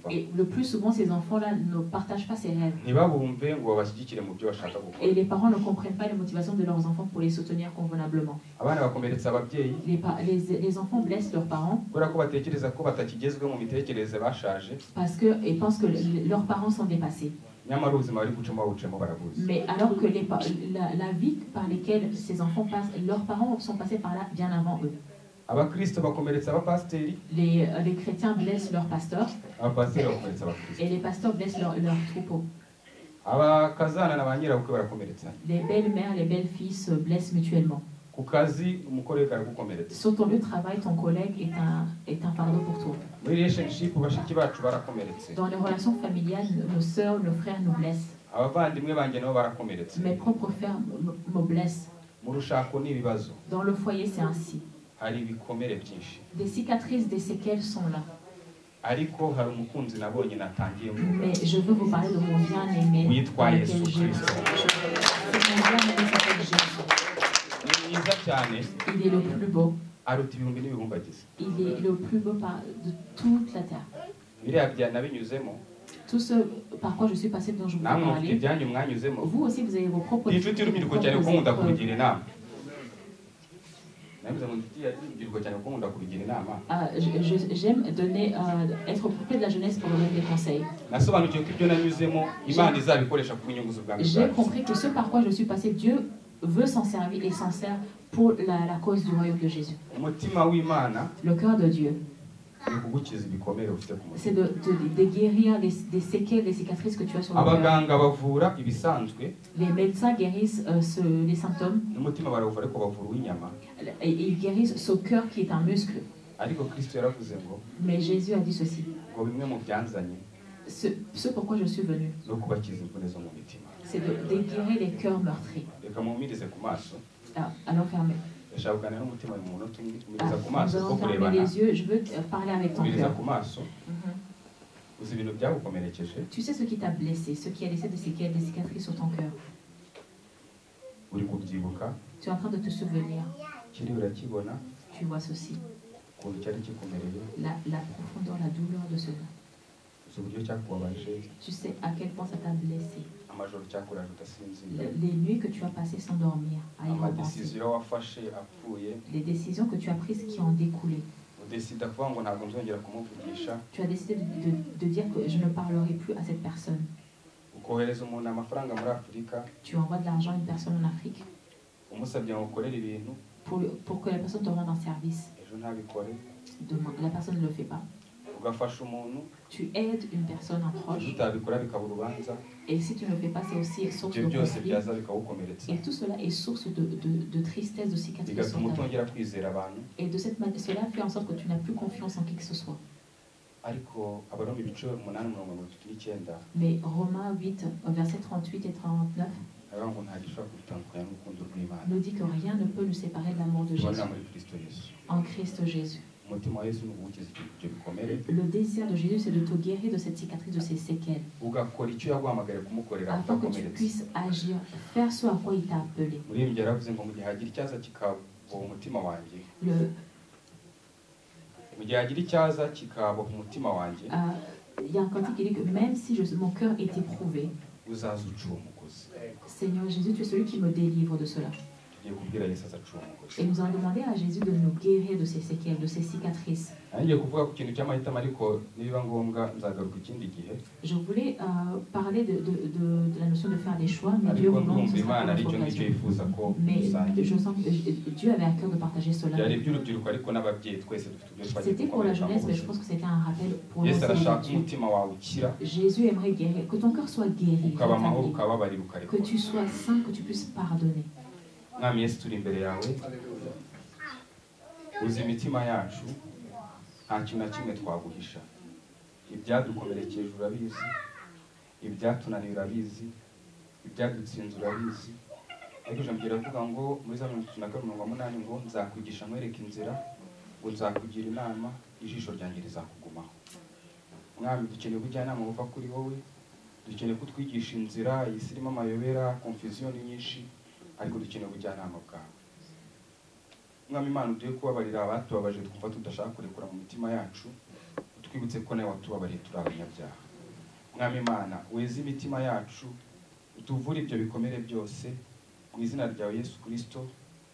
Et le plus souvent, ces enfants-là ne partagent pas ces rêves. Et les parents ne comprennent pas les motivations de leurs enfants pour les soutenir convenablement. Les enfants blessent leurs parents parce qu'ils pensent que leurs parents sont dépassés. Mais alors que la vie par laquelle ces enfants passent, leurs parents sont passés par là bien avant eux. Les chrétiens blessent leurs pasteurs et les pasteurs blessent leurs troupeaux. Les belles-mères, les belles-filles se blessent mutuellement. Sur ton lieu de travail, ton collègue est un fardeau pour toi. Dans les relations familiales, nos sœurs, nos frères nous blessent. Mes propres frères me blessent. Dans le foyer, c'est ainsi. Des cicatrices, des séquelles sont là. Mais je veux vous parler de mon bien-aimé dans lequel Jésus. Il est le plus beau. Il est le plus beau de toute la terre. Tout ce par quoi je suis passé, dont je vous ai parlé, vous aussi vous avez vos propres j'aime donner, être auprès de la jeunesse pour donner des conseils. J'ai compris que ce par quoi je suis passé, Dieu veut s'en servir et s'en sert pour la cause du royaume de Jésus. Le cœur de Dieu, c'est de guérir des séquelles, des cicatrices que tu as sur le cœur. Les médecins guérissent les symptômes et ils guérissent ce cœur qui est un muscle. Mais Jésus a dit ceci. Ce pourquoi je suis venu, c'est de guérir les cœurs meurtris. Allons fermer. Nous allons fermer les yeux. Je veux parler avec ton cœur. Tu sais ce qui t'a blessé, ce qui a laissé des séquelles, des cicatrices sur ton cœur. Tu es en train de te souvenir. Tu vois ceci. La profondeur, la douleur de cela. Tu sais à quel point ça t'a blessé. Les nuits que tu as passées sans dormir, à y repenser. Les décisions que tu as prises qui ont découlé. Tu as décidé de dire que je ne parlerai plus à cette personne. Tu envoies de l'argent à une personne en Afrique pour que la personne te rende un service. Demain, la personne ne le fait pas. tu aides une personne, un proche, et si tu ne le fais pas, c'est aussi source de conflit. Et tout cela est source de tristesse, de cicatrisation. Et de cette manière, cela fait en sorte que tu n'as plus confiance en qui que ce soit. Mais Romains 8, versets 38 et 39 nous dit que rien ne peut nous séparer de l'amour de Jésus en Christ Jésus. Le désir de Jésus, c'est de te guérir de cette cicatrice, de ces séquelles, afin que tu puisses agir, faire ce à quoi il t'a appelé. Il y a un cantique qui dit que même si mon cœur est éprouvé, Seigneur Jésus, tu es celui qui me délivre de cela. Et nous allons demander à Jésus de nous guérir de ces séquelles, de ces cicatrices. Je voulais parler de la notion de faire des choix, mais Dieu vous demande. Mais je sens que Dieu avait à cœur de partager cela. C'était pour la jeunesse, mais je pense que c'était un rappel pour nous. Jésus aimerait guérir, que ton cœur soit guéri, que tu sois saint, que tu puisses pardonner. Mwami Yesu turi imbere yawe uzi imitima yacu nta kintu na kimwe twaguhisha ibyadukomerekeje urabizi ibyatunaniye urabizi ibyadutsinze urabizi ariko ijambo riravuga ngo muri za 37:8 ngo nzakwigisha nkwereka inzira ngo nzakugira inama ijisho ryanjye rizakugumaho. Mwami dukeneye ubujyanama buva kuri wowe, dukeneye kutwigisha inzira yisirimo amayobera confusion nyinshi, ariko dukeneye ubujyanama bwawe. Mwami Imana ugiye kubabarira abatubabaje twumva tudashaka kurekura mu mitima yacu, utwibutse ko nawe watubabariye turi abanyabyaha. Mwami Imana weze imitima yacu, utuvure ibyo bikomere byose mu izina rya Yesu Kristo.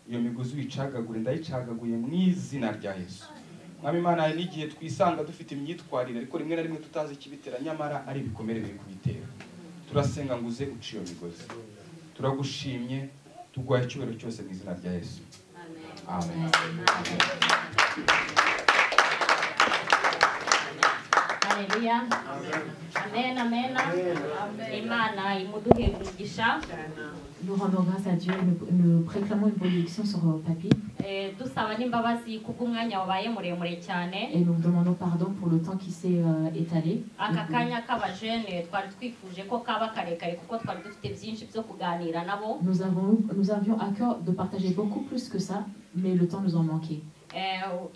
Iyo migozi wicagagure ndayicagaguye mu izina rya Yesu. Mwami Imana n'igihe twisanga dufite imyitwarire ariko rimwe na rimwe tutazi ikibitera, nyamara ari ibikomere biri kubitera, turasenga ngo uze uciye migozi. Turagushimye, tugwaye icyubahiro cyose mu izina rya Yesu. Amen. Haleluya. Amen, amen. Imana imuduhe umugisha. Nous rendons grâce à Dieu et nous préclamons une bénédiction sur Papy. Et nous demandons pardon pour le temps qui s'est étalé. Nous avions à cœur de partager beaucoup plus que ça, mais le temps nous en manquait.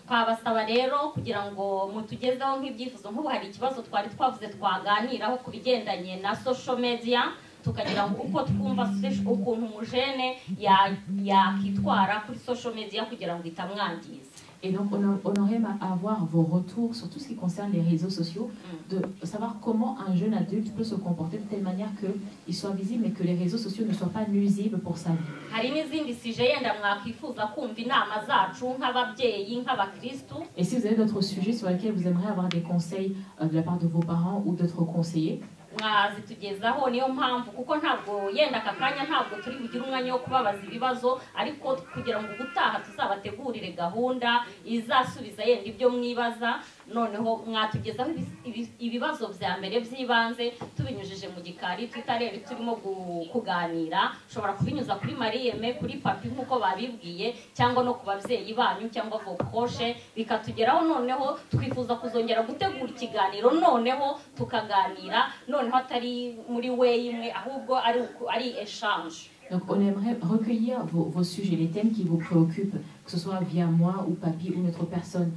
Twabasaba rero kugira ngo mutugezeho nk'ibyifuzo nk'ubu hari ikibazo twari twavuze twaganiraho ku bigendanye na social media, tukagira ngo uko twumva ukuntu umujene yakitwara kuri social media kugira ngo itamwangiza. Et donc on aurait avoir vos retours sur tout ce qui concerne les réseaux sociaux, de savoir comment un jeune adulte peut se comporter de telle manière qu'il soit visible mais que les réseaux sociaux ne soient pas nuisibles pour sa vie. Et si vous avez d'autres sujets sur lesquels vous aimeriez avoir des conseils de la part de vos parents ou d'autres conseillers, mwazitugezaho niyo mpamvu kuko ntabwo yenda akakanya ntabwo turi bugira umwanya wo kubabaza ibibazo, ariko kugira ngo gutaha tuzabategurire gahunda izasubiza yenda ibyo mwibaza. Noneho mwatugezaho ibibazo bya mbere by'ibanze tubinyujije mu gikari tutarebe turimo kuganira. Ushobora kubinyuza kuri Marieme, kuri Papi nkuko babibwiye, cyangwa no ku babyeyi banyu cyangwa vokoshe bikatugeraho. Noneho twifuza kuzongera gutegura ikiganiro, noneho tukaganira, noneho atari muri we imwe ahubwo ari échange. Donc on aimerait recueillir vos sujets, les thèmes qui vous préoccupent, que ce soit via moi ou Papy ou notre personne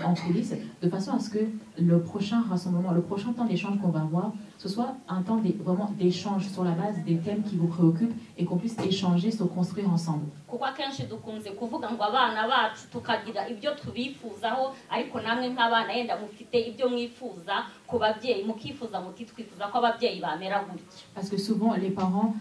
en coulisses, de façon à ce que le prochain rassemblement, le prochain temps d'échange qu'on va avoir, ce soit un temps vraiment d'échange sur la base des thèmes qui vous préoccupent et qu'on puisse échanger, se construire ensemble. Kuko akenshi dukunze kuvuga ngo abana bacu tukagira ibyo tubifuzaho, ariko namwe nk'abana yenda mufite ibyo mwifuza ku babyeyi, mukifuza muti twifuza ko ababyeyi bamera gutya. Parce que souvent les parents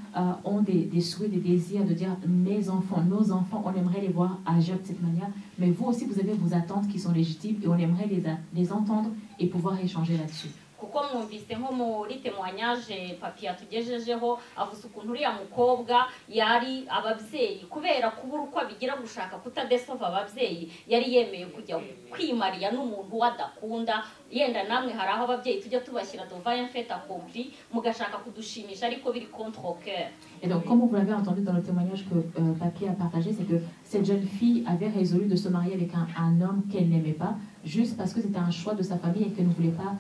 ont des souhaits, des désirs de dire mes enfants, nos enfants, on aimerait les voir agir de cette manière, mais vous aussi vous avez vos attentes qui sont légitimes et on aimerait les entendre et pouvoir échanger là-dessus. kuko mwumvise nko muri témoignage papi yatugejejeho avuze ukuntu uriya mukobwa yari ababyeyi kubera kubura uko abigira gushaka kutadesova ababyeyi yari yemeye kujya kwimariya n'umuntu wadakunda yenda namwe hari aho ababyeyi tujya tubashyira devant un fait accompli mugashaka kudushimisha ariko biri contre cœur. Et donc comme vous l'avez entendu dans le témoignage que papi a partagé, c'est que cette jeune fille avait résolu de se marier avec un homme qu'elle n'aimait pas, juste parce que c'était un choix de sa famille et qu'elle ne voulait pas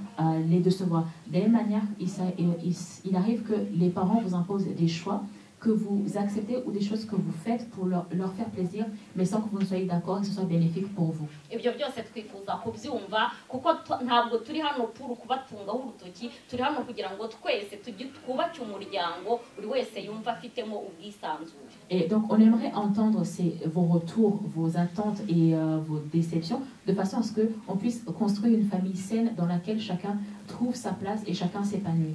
les décevoir. De la même manière, il arrive que les parents vous imposent des choix que vous acceptez ou des choses que vous faites pour leur faire plaisir, mais sans que vous ne soyez d'accord et que ce soit bénéfique pour vous. Ibyo byose twifuza kubyumva kuko ntabwo turi hano pour kubatungaho urutoki, turi hano kugira ngo twese twubake umuryango buri wese yumva afitemo ubwisanzure. Et donc on aimerait entendre vos retours, vos attentes et vos déceptions, de façon à ce qu'on puisse construire une famille saine dans laquelle chacun trouve sa place et chacun s'épanouit.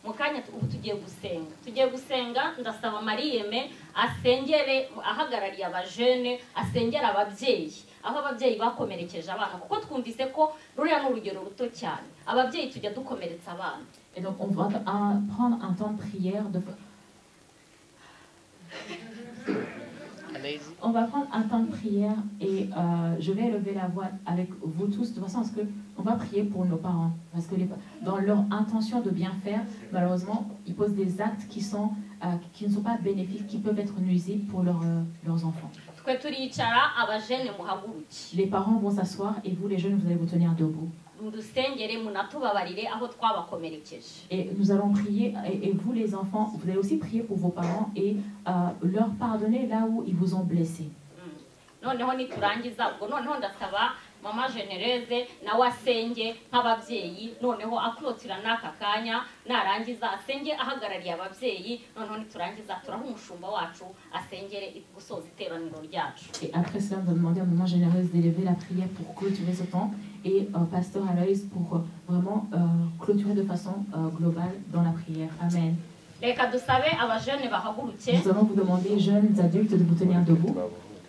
Mukanya ubu tugiye gusenga ndasaba Mariyeme asengere ahagarariye abajene asengera ababyeyi aho ababyeyi bakomerekeje abana kuko twumvise ko ruriya n'urugero ruto cyane ababyeyi tujya dukomeretsa abana. Et donc on va prendre un temps de prière On va prendre un temps de prière et je vais élever la voix avec vous tous de façon à ce qu'on va prier pour nos parents. Parce que dans leur intention de bien faire, malheureusement, ils posent des actes qui ne sont pas bénéfiques, qui peuvent être nuisibles pour leurs enfants. Les parents vont s'asseoir et vous, les jeunes, vous allez vous tenir debout. Et nous allons prier, et vous les enfants, vous allez aussi prier pour vos parents et leur pardonner là où ils vous ont blessé. Mama Genereze nawe asenge nk'ababyeyi noneho akurotira n'aka kanya narangiza asenge ahagarariye ababyeyi noneho niturangiza turaha umushumba wacu asengere gusoza iteraniro ryacu. Et après cela on va demander à Maman Généreuse d'élever la prière pour clôturer ce temps et Pasteur Aloys pour vraiment clôturer de façon globale dans la prière. Amen. Nous allons vous demander, jeunes adultes, de vous tenir debout.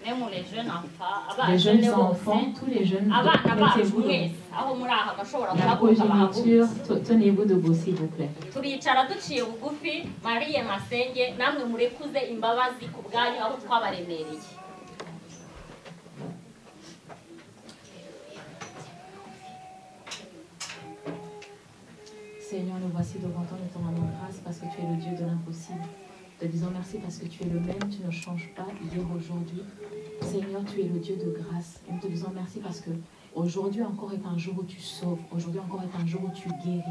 Même les jeunes enfants, tous les jeunes, mettez-vous debout. La progéniture, tenez-vous debout s'il vous plaît. Seigneur, nous voici devant toi, nous te rendons grâce parce que tu es le Dieu de l'impossible. Te disons merci parce que tu es le même, tu ne changes pas hier, aujourd'hui. Seigneur, tu es le Dieu de grâce. Nous te disons merci parce que aujourd'hui encore est un jour où tu sauves. Aujourd'hui encore est un jour où tu guéris.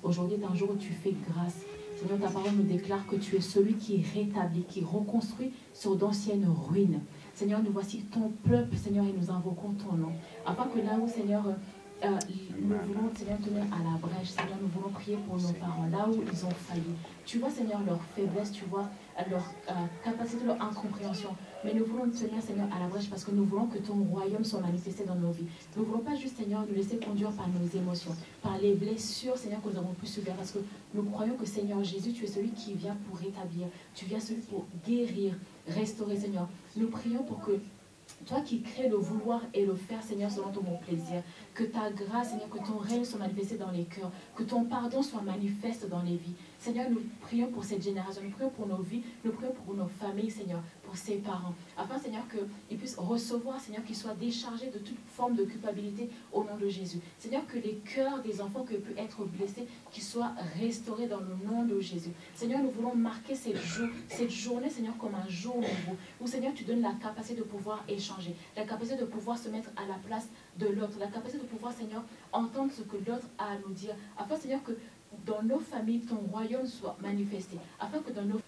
Aujourd'hui est un jour où tu fais grâce. Seigneur, ta parole nous déclare que tu es celui qui rétablit, qui reconstruit sur d'anciennes ruines. Seigneur, nous voici ton peuple, Seigneur, et nous invoquons ton nom. Afin que là où, Seigneur, nous voulons, Seigneur, tenir à la brèche. Seigneur, nous voulons prier pour nos parents, là où ils ont failli. Tu vois, Seigneur, leur faiblesse, tu vois leur capacité, leur incompréhension. Mais nous voulons tenir, Seigneur, à la brèche parce que nous voulons que ton royaume soit manifesté dans nos vies. Nous ne voulons pas juste, Seigneur, nous laisser conduire par nos émotions, par les blessures, Seigneur, que nous avons pu subir. Parce que nous croyons que, Seigneur Jésus, tu es celui qui vient pour rétablir. Tu viens celui pour guérir, restaurer, Seigneur. Nous prions pour que toi qui crées le vouloir et le faire, Seigneur, selon ton bon plaisir, que ta grâce, Seigneur, que ton règne soit manifesté dans les cœurs, que ton pardon soit manifeste dans les vies. Seigneur, nous prions pour cette génération, nous prions pour nos vies, nous prions pour nos familles, Seigneur, pour ses parents, afin, Seigneur, qu'ils puissent recevoir, Seigneur, qu'ils soient déchargés de toute forme de culpabilité au nom de Jésus. Seigneur, que les cœurs des enfants qui peuvent être blessés, qu'ils soient restaurés dans le nom de Jésus. Seigneur, nous voulons marquer cette journée, Seigneur, comme un jour nouveau, où, Seigneur, tu donnes la capacité de pouvoir échanger, la capacité de pouvoir se mettre à la place de l'autre, la capacité de pouvoir, Seigneur, entendre ce que l'autre a à nous dire, afin, Seigneur, que dans nos familles, ton royaume soit manifesté, afin que dans nos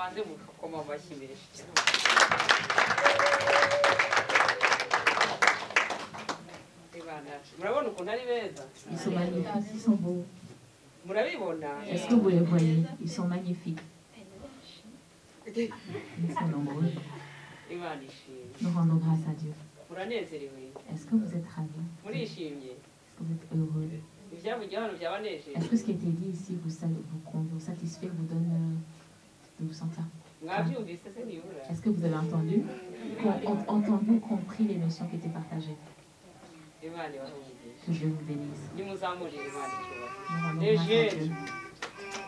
mubanze mukoma amashyi menshi cyane. Murabona ukuntu ari beza? Ils sont magnifiques, ils sont beaux. Murabibona? Est-ce que vous les voyez? Ils sont magnifiques. Ils sont nombreux. Nous rendons grâce à Dieu. Est-ce que vous êtes ravis? Est-ce que vous êtes heureux? Est-ce que ce qui a été dit ici vous satisfait, vous donne de vous sentir? Est-ce que vous avez entendu, compris les notions qui étaient partagées? Que Dieu vous bénisse. Nous rendons grâce à Dieu.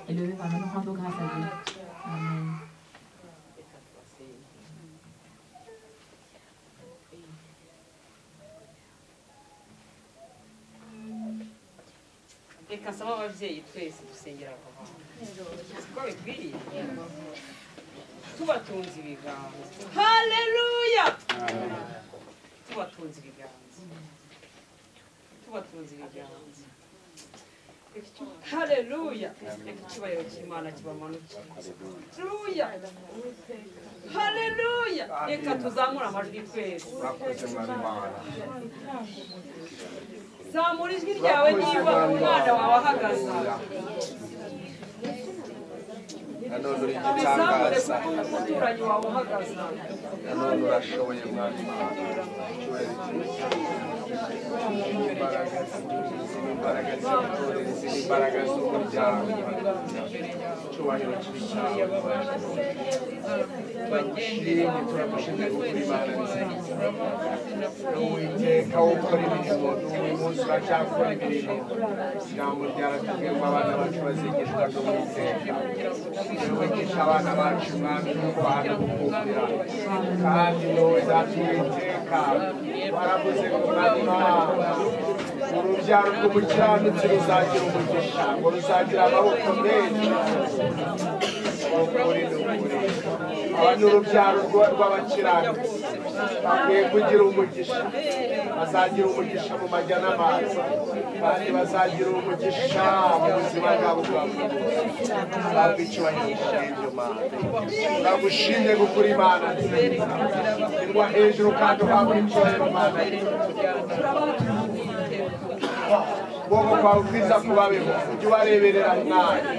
Élevez vraiment, nous rendons grâce à Dieu. Amen. Reka nsaba ababyeyi twese dusengera abo bantu siko bikwiriye tubatunze ibiganza. Haleluya! Tubatunze ibiganza. Haleluya! Reka icyubahiro cy'Imana kibamanukire. Haleluya! Haleluya! Reka tuzamure amajwi twese. Zamura ijwi ryawe niba umwana wawe ahagaze. Nanone uri igitangaza. Umuturanyi wawe uhagaze. Nanone urashoboye mwana. Imbaraga z'umuryango. Icyubahiro cy'icyawe. Turagushimye kuri Imana nziza. Uwiteka ukora imirimo n'uyu munsi uracyakora imirimo. Ijambo ryaratubwiye ngo abana bacu bazigishwa n'Uwiteka. Wigisha abana bacu umwami n'urwana gukumira. Kandi wowe data Uwiteka waravuze ngo umwami Imana urubyaro rw'umukiranutsi ruzagira umugisha ngo ruzagira amaboko menshi. Aba ni urubyaro rw'abakiranutsi bakwiye kugira umugisha. Bazagira umugisha mu majya n'amazi kandi bazagira umugisha mu buzima bwabo bwa buri munsi. Ntabwo icyubahiro cy'ibyo Mana. Turagushimye gukura Imana nziza. Irwa hejuru kandi uhabwa icyubahiro Mana. Ubwoko bwawe bwiza kubabeho ujye ubareberera mwana.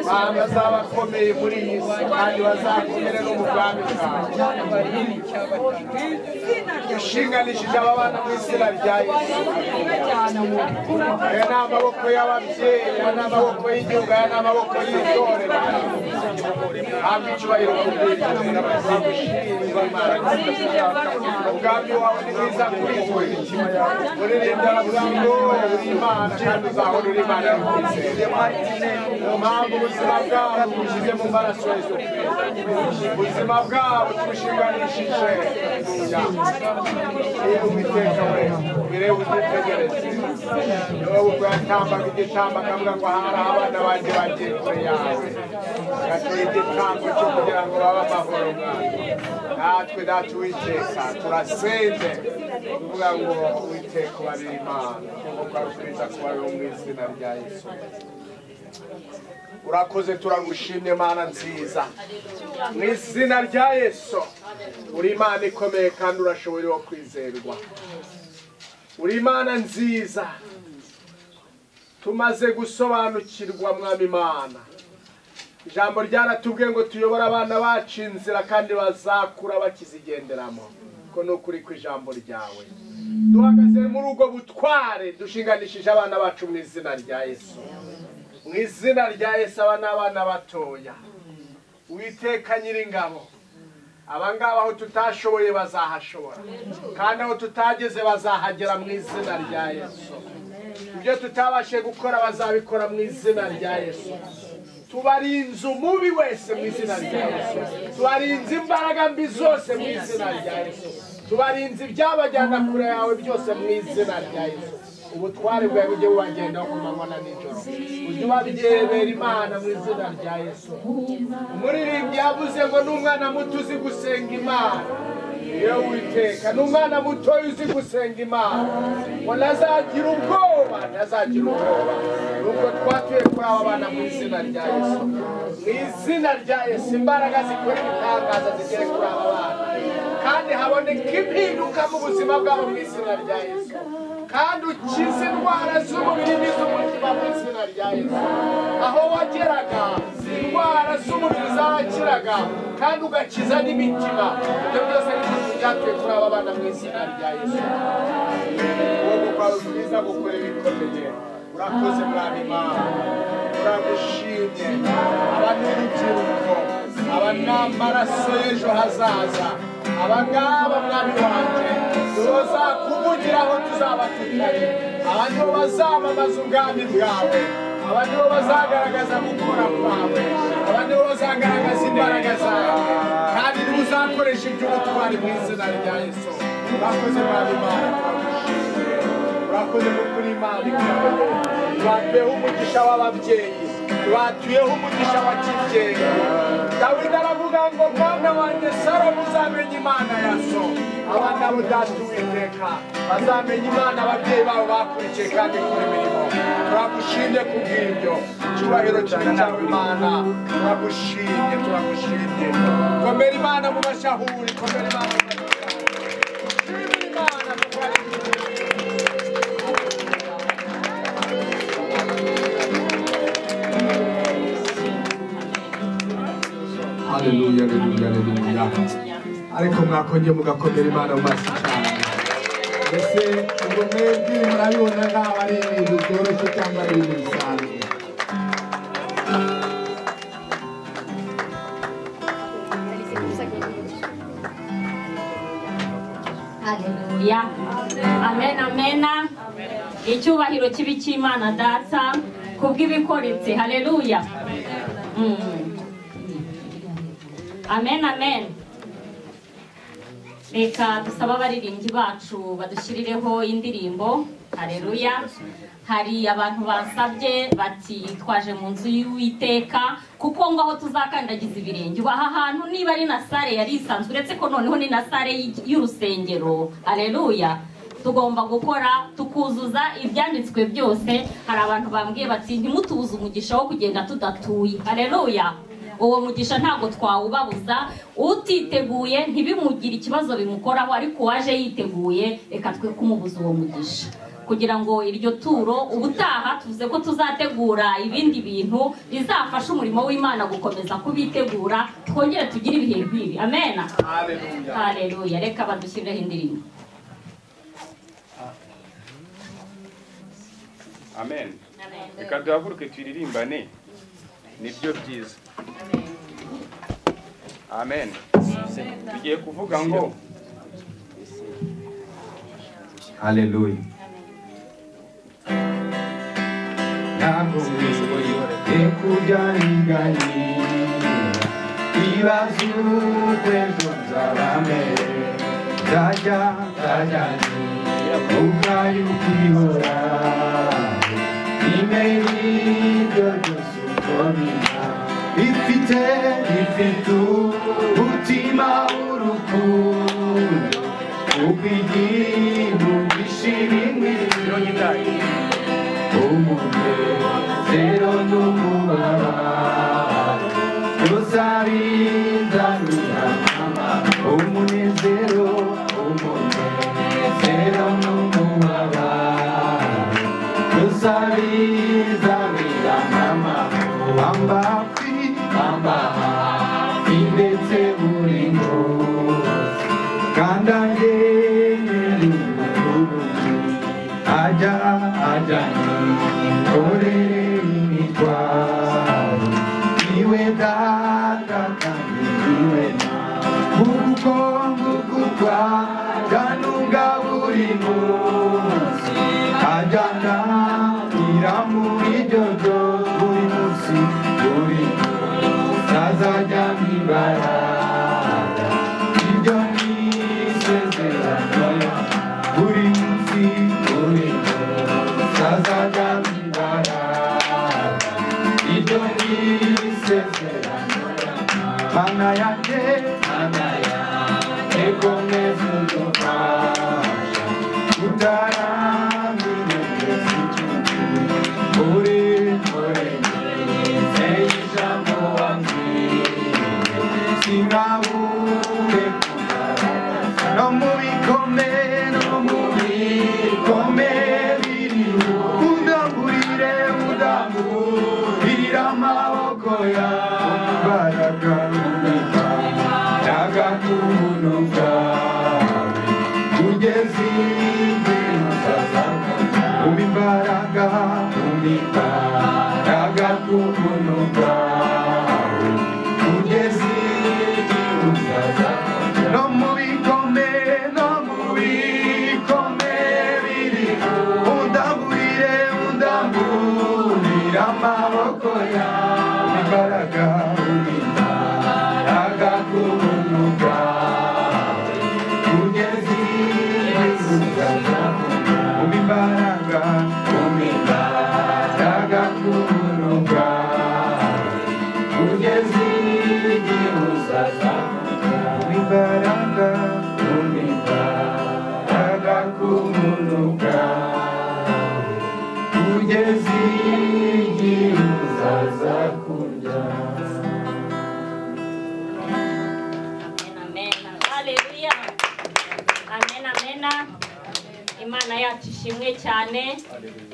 Mana bazaba bakomeye muri iyi si kandi bazakomere no mu bwami bwawe. Ushinganishije aba bana mu izina rya Yesu. Aya ni amaboko y'ababyeyi, aya ni amaboko y'igihugu, aya ni amaboko y'itorero. Ntabwo icyubahiro kubwirira bazagushimira Imana. Ubwami wawe ni bwiza kuri twe. Uririnda abavuga ngo uri Imana kandi uzahora uri Imana y'ukwizera. Niyo mpamvu ubuzima bwabo bushyize mu maraso ya Yesu Kristo. Ubuzima bwabo tubushinganishije iyo Uwiteka we bireba uzitegereze. Niwe ubwo yatambaga igitambo akavuga ngo ahari abana banjye bagiye kure yawe. Yateye igitambo cyo kugira ngo babe amahoro mwana. Natwe data Uwiteka turasenze tuvuga ngo Uwiteka ubabire Imana. Kuko arukuriza kubabeho mu izina rya Yesu. Urakoze turagushimye Mana nziza. Mu izina rya Yesu. Uri Imana ikomeye kandi urashoboye wo kwizerwa. Uri Imana nziza. Tumaze gusobanukirwa mwami Imana. Ijambo ryaratubwiye ngo tuyobora abana bacu inzira kandi bazakura bakizigenderamo. Ko nukuri ku ijambo ryawe. Duhagaze muri ubwo butware dushinganishije abana bacu mu izina rya Yesu. Mu izina rya Yesu aba n'abana batoya. Uwiteka Nyiringabo. Abangaba aho tutashoboye bazahashobora. Kandi aho tutageze bazahagera mu izina rya Yesu. Ibyo tutabashe gukora bazabikora mu izina rya Yesu. Tubarinze umubi wese mu izina rya Yesu. Tubarinze imbaraga mbi zose mu izina rya Yesu. Tubarinze ibyabajyana kure yawe byose mu izina rya Yesu. Ubutware bwawe bujye bubagendaho ku manywa na nijoro. Ujye ubabyebera Imana mu izina rya Yesu. Umuririmbyi yavuze ngo n'umwana muto uzi gusenga Imana iyo witeka n'umwana muto uzi gusenga Imana ngo ntazagira ubwoba nubwo twatuye kuri aba bana mu izina rya Yesu, mu izina rya Yesu imbaraga zikora ibitangaza zigere kuri aba bana kandi haboneka impinduka mu buzima bwabo mu izina rya Yesu, kandi ukize indwara z'umubiri n'iz'umutima mu izina rya Yesu. Aho wageraga indwara z'umubiri zarakiraga kandi ugakiza n'imitima. Ibyo byose ni ibintu byatuye kuri aba bana mu izina rya Yesu. Wowe kwawe bwiza gukora ibikomeye. Urakoze mwami Imana, uragushimye. Aba ni urubyiruko, aba ni amaraso y'ejo hazaza. Aba ngaba mwami wanjye tuzakuvugiraho tuzaba tutari. Aba nibo bazamamaza ubwami bwawe, aba nibo bazagaragaza gukora kwawe, aba nibo bazagaragaza imbaraga zawe, kandi nibo uzakoresha iby'ubutwari mu izina rya Yesu. Urakoze mwami Imana, turagushimye. Urakoze kuri Imana ikomeye. Twatuyeho umugisha w'ababyeyi, twatuyeho umugisha wa kibyeyi. Dawidi aravuga ngo mwana wanjye Salomo uzamenye Imana ya so. Abana bo data Uwiteka bazamenye Imana ababyeyi babo bakurikiye kandi kuri imirimo. Turagushimye kubw'ibyo. Icyubahiro cyawe Imana, turagushimye. Komera Imana mu mashahuri, komera Imana mu mashahuri. Shimira Imana mu kwari. Haleluya, haleluya, haleluya. Ariko mwakongeye mugakomera Imana mu maso cyane. Ese ubwo mwebwe murabibona nk'aho ari ibintu byoroshye cyangwa ari ibintu bisanzwe? Haleluya. Amen, amen. Icyubahiro kibi cy'Imana Data kubw'ibikoretse. Haleluya. Amen, amen. Reka dusaba abaririmbyi bacu badushyirireho indirimbo. Haleluya. Hari abantu basabye bati twaje mu nzu y'Uwiteka kuko ngo aho tuzakandagiza ibirenge. Aha hantu niba ari na sare yari isanzwe, uretse ko noneho ni na sare y'urusengero. Haleluya. Tugomba gukora tukuzuza ibyanditswe byose. Hari abantu bambwiye bati ntimutubuze umugisha wo kugenda tudatuye. Haleluya. Uwo mugisha ntago twawubabuza. Utiteguye ntibimugire ikibazo bimukoraho, ariko waje yiteguye reka twe kumubuza uwo mugisha, kugira ngo iryo turo ubutaha tuvuze ko tuzategura ibindi bintu bizafasha umurimo w'Imana gukomeza kubitegura, twongere tugire ibihe nk'ibi. Amen. Haleluya. Haleluya. Reka badushyirireho indirimbo. Amen. Reka duhaguruke turirimbane, nibyo byiza. Amen. Tugiye kuvuga ngo haleluya. Ntabwo ekujyaniganye ibibazo kwejo nzabame tajyanye ubwayo kwihora imeri byose ukomina ifite umutima w'urukundo ubw'igihugu bishimwe umunezero n'umubabaro byose abizanira umunezero n'umubabaro byose abizanira bamba ndetse buri munsi kandi ajyanye korere imitwaro niwe data kandi niwe ngugukwa janunga buri munsi ajyana iramuri jojo buri munsi azajya mwibaraga ibyo nisezerano buri munsi azajya mwibaraga ibyo nisezerano mana yanjye egome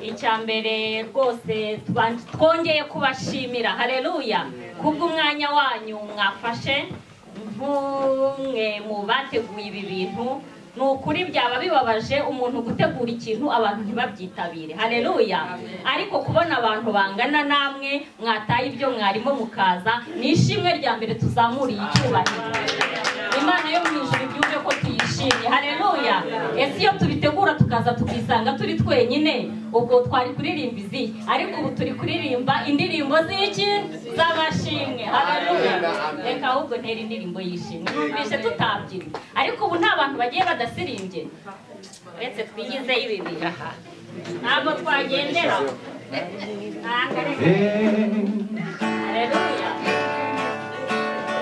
Icyambere rwose twongeye kubashimira haleluya kubw'umwanya wanyu mwafashe nk'umwe mu bateguye ibi bintu. Ni ukuri byaba bibabaje umuntu gutegura ikintu abantu ntibabyitabire haleluya, ariko kubona abantu bangana namwe mwataye ibyo mwarimo mukaza ni ishimwe rya mbere tuzamuriye icyubahiro. Imana yo mu ijuru ibyumve ko tuyishimye haleluya. Ese iyo tubitegura tukaza tukisanga turi twenyine ubwo twari kuririmba izi, ariko ubu turi kuririmba indirimbo z'iki z'amashimwe haleluya. Reka ahubwo ntera indirimbo yishimye numvise tutabyina, ariko ubu nta bantu bagiye badasirimbye uretse twigize ibindi ntabwo twagendera haleluya.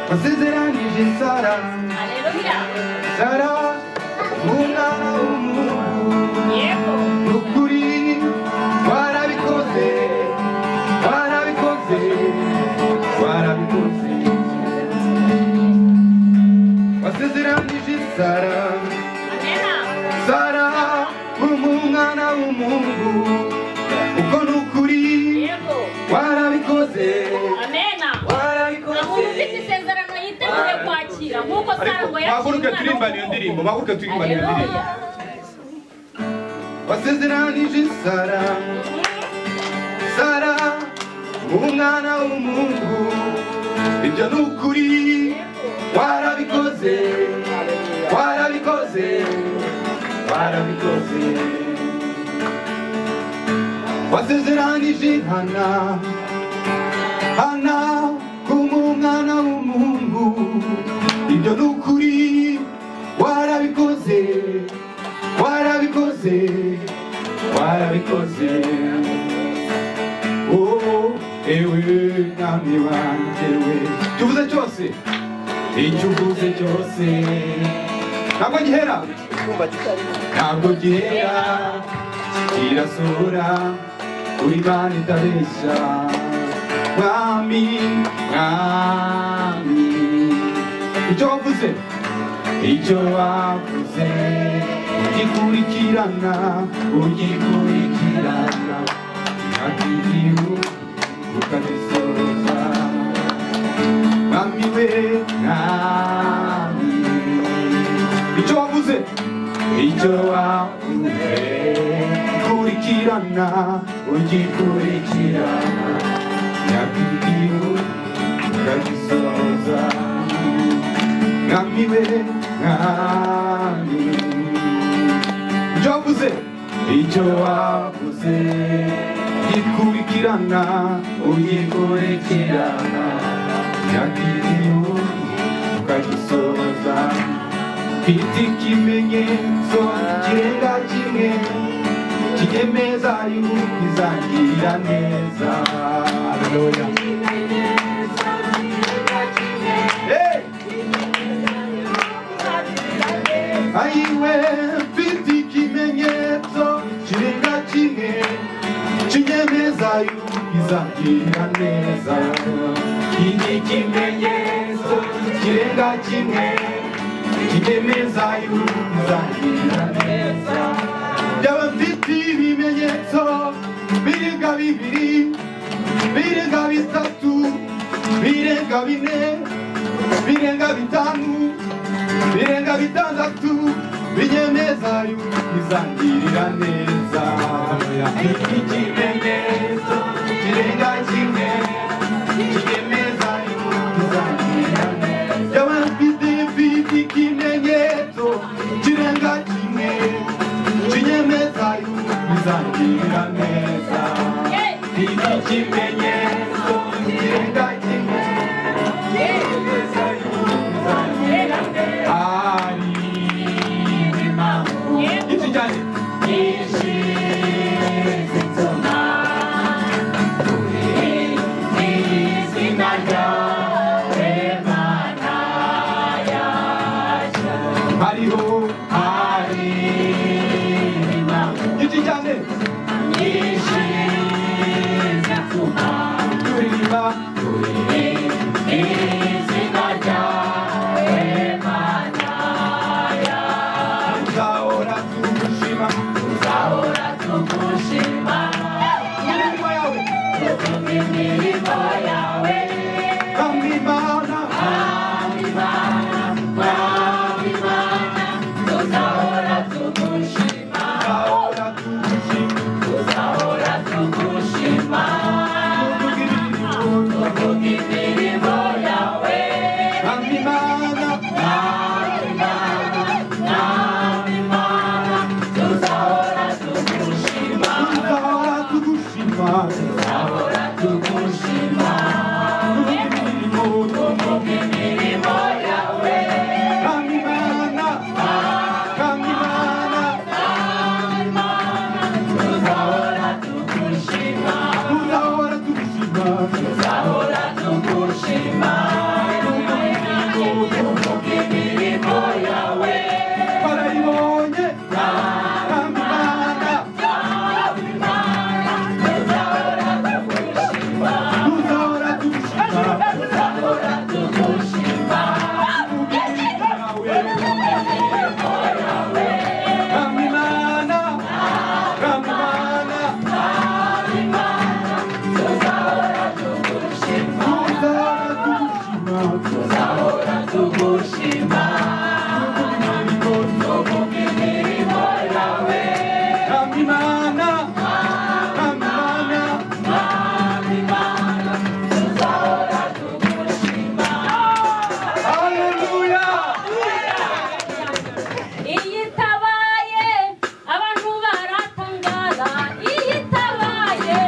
Wasezeranyije Sara, haleluya, Sara umwana w'umuntu, yego nukuri warabikoze, warabikoze, warabikoze. Wasezeranyije Sara, Sara umwana w'umuntu, uko nukuri warabikoze, amena. warabikoze. Baguruke turimbane iyo ndirimbo, baguruke turimbane iyo ndirimbo. Wasezeranije Sara, Sara umwana w'umuntu, ibyo nukuri warabikoze, warabikoze, warabikoze. Wasezeranije Hana, Hana umwana w'umuntu, ibyo nukuri warabikoze, warabikoze, warabikoze. Oh, ewe mwami wanjye we, tuvuze cyose, icyo uvuze cyose ntabwo gihera, ntabwo gihera, kirasohora, uri Imana itabeshya. Mwami, mwami, icyo wavuze, icyo wavuze ugikurikirana, ugikurikirana ntakigihu ukabisoza. Mwami we, mwami, icyo wavuze, icyo wavuze ugikurikirana, ugikurikirana ntakigihu ukabisoza. Mwami we, mwami, icyo wavuze, icyo wavuze gikurikirana, ugikurikirana ntakigihu ukagisoza. Mfite ikimenyetso kirenga kimwe kinyemeza yuko izangirira neza. Haleluya. Ayiwe, mfite ikimenyetso yuko izagirira neza. Iki kimenyetso kirenga kimwe kinemeza yuko izagirira neza. Byaba mfite ibimenyetso birenga bibiri, birenga bitatu, birenga bine, birenga bitanu, birenga bitandatu, binyemeza yuko izangirira neza. Iki kimenyetso kirenga kimwe kinyemeza yuko izangirira neza. Byaba mfite ikimenyetso kirenga kimwe kinyemeza yuko izangirira neza. Iki kimenyetso kirenga kimwe kinyemeza yuko izangirira neza. Hari impamvu nyinshi cyane nyinshi zituma turi izina ryawe Mana yacu. Hari impamvu nyinshi cyane nyinshi zituma turirimba izina ryawe Mana yacu. Tuzahora tugushima, tuzahora tugushima, imirimo yawe, tuvuga imirimo yawe. Kandi Imana, kandi Imana, kandi Imana, tuzahora tugushima, tuzahora tugushima, tuzahora tugushima, tuvuga imirimo yawe. Kandi Imana, kandi Imana, kandi Imana, tuzahora tugushima, tuzahora tugushima, tuzahora tugushima, tuvuga imirimo yawe. Kandi Imana, kandi Imana, kandi Imana, tuzahora tugushima, tuzahora tugushima, tuzahora tugushima, tuvuga imirimo yawe. Barayibonye, kandi Imana, kandi Imana, tuzahora tugushima, tuzahora tugushima, tuzahora tugushima, tuvuga imirimo yawe. Kandi Imana, kandi Imana, kandi Imana, tuzahora tugushima, tuzahora tugushima, tuzahora tugushima, tuvuga imirimo yawe. Kandi Imana, kandi Imana, kandi Imana, tuzahora tugushima. Haleluya. Iyo itabaye abantu baratangara, iyo itabaye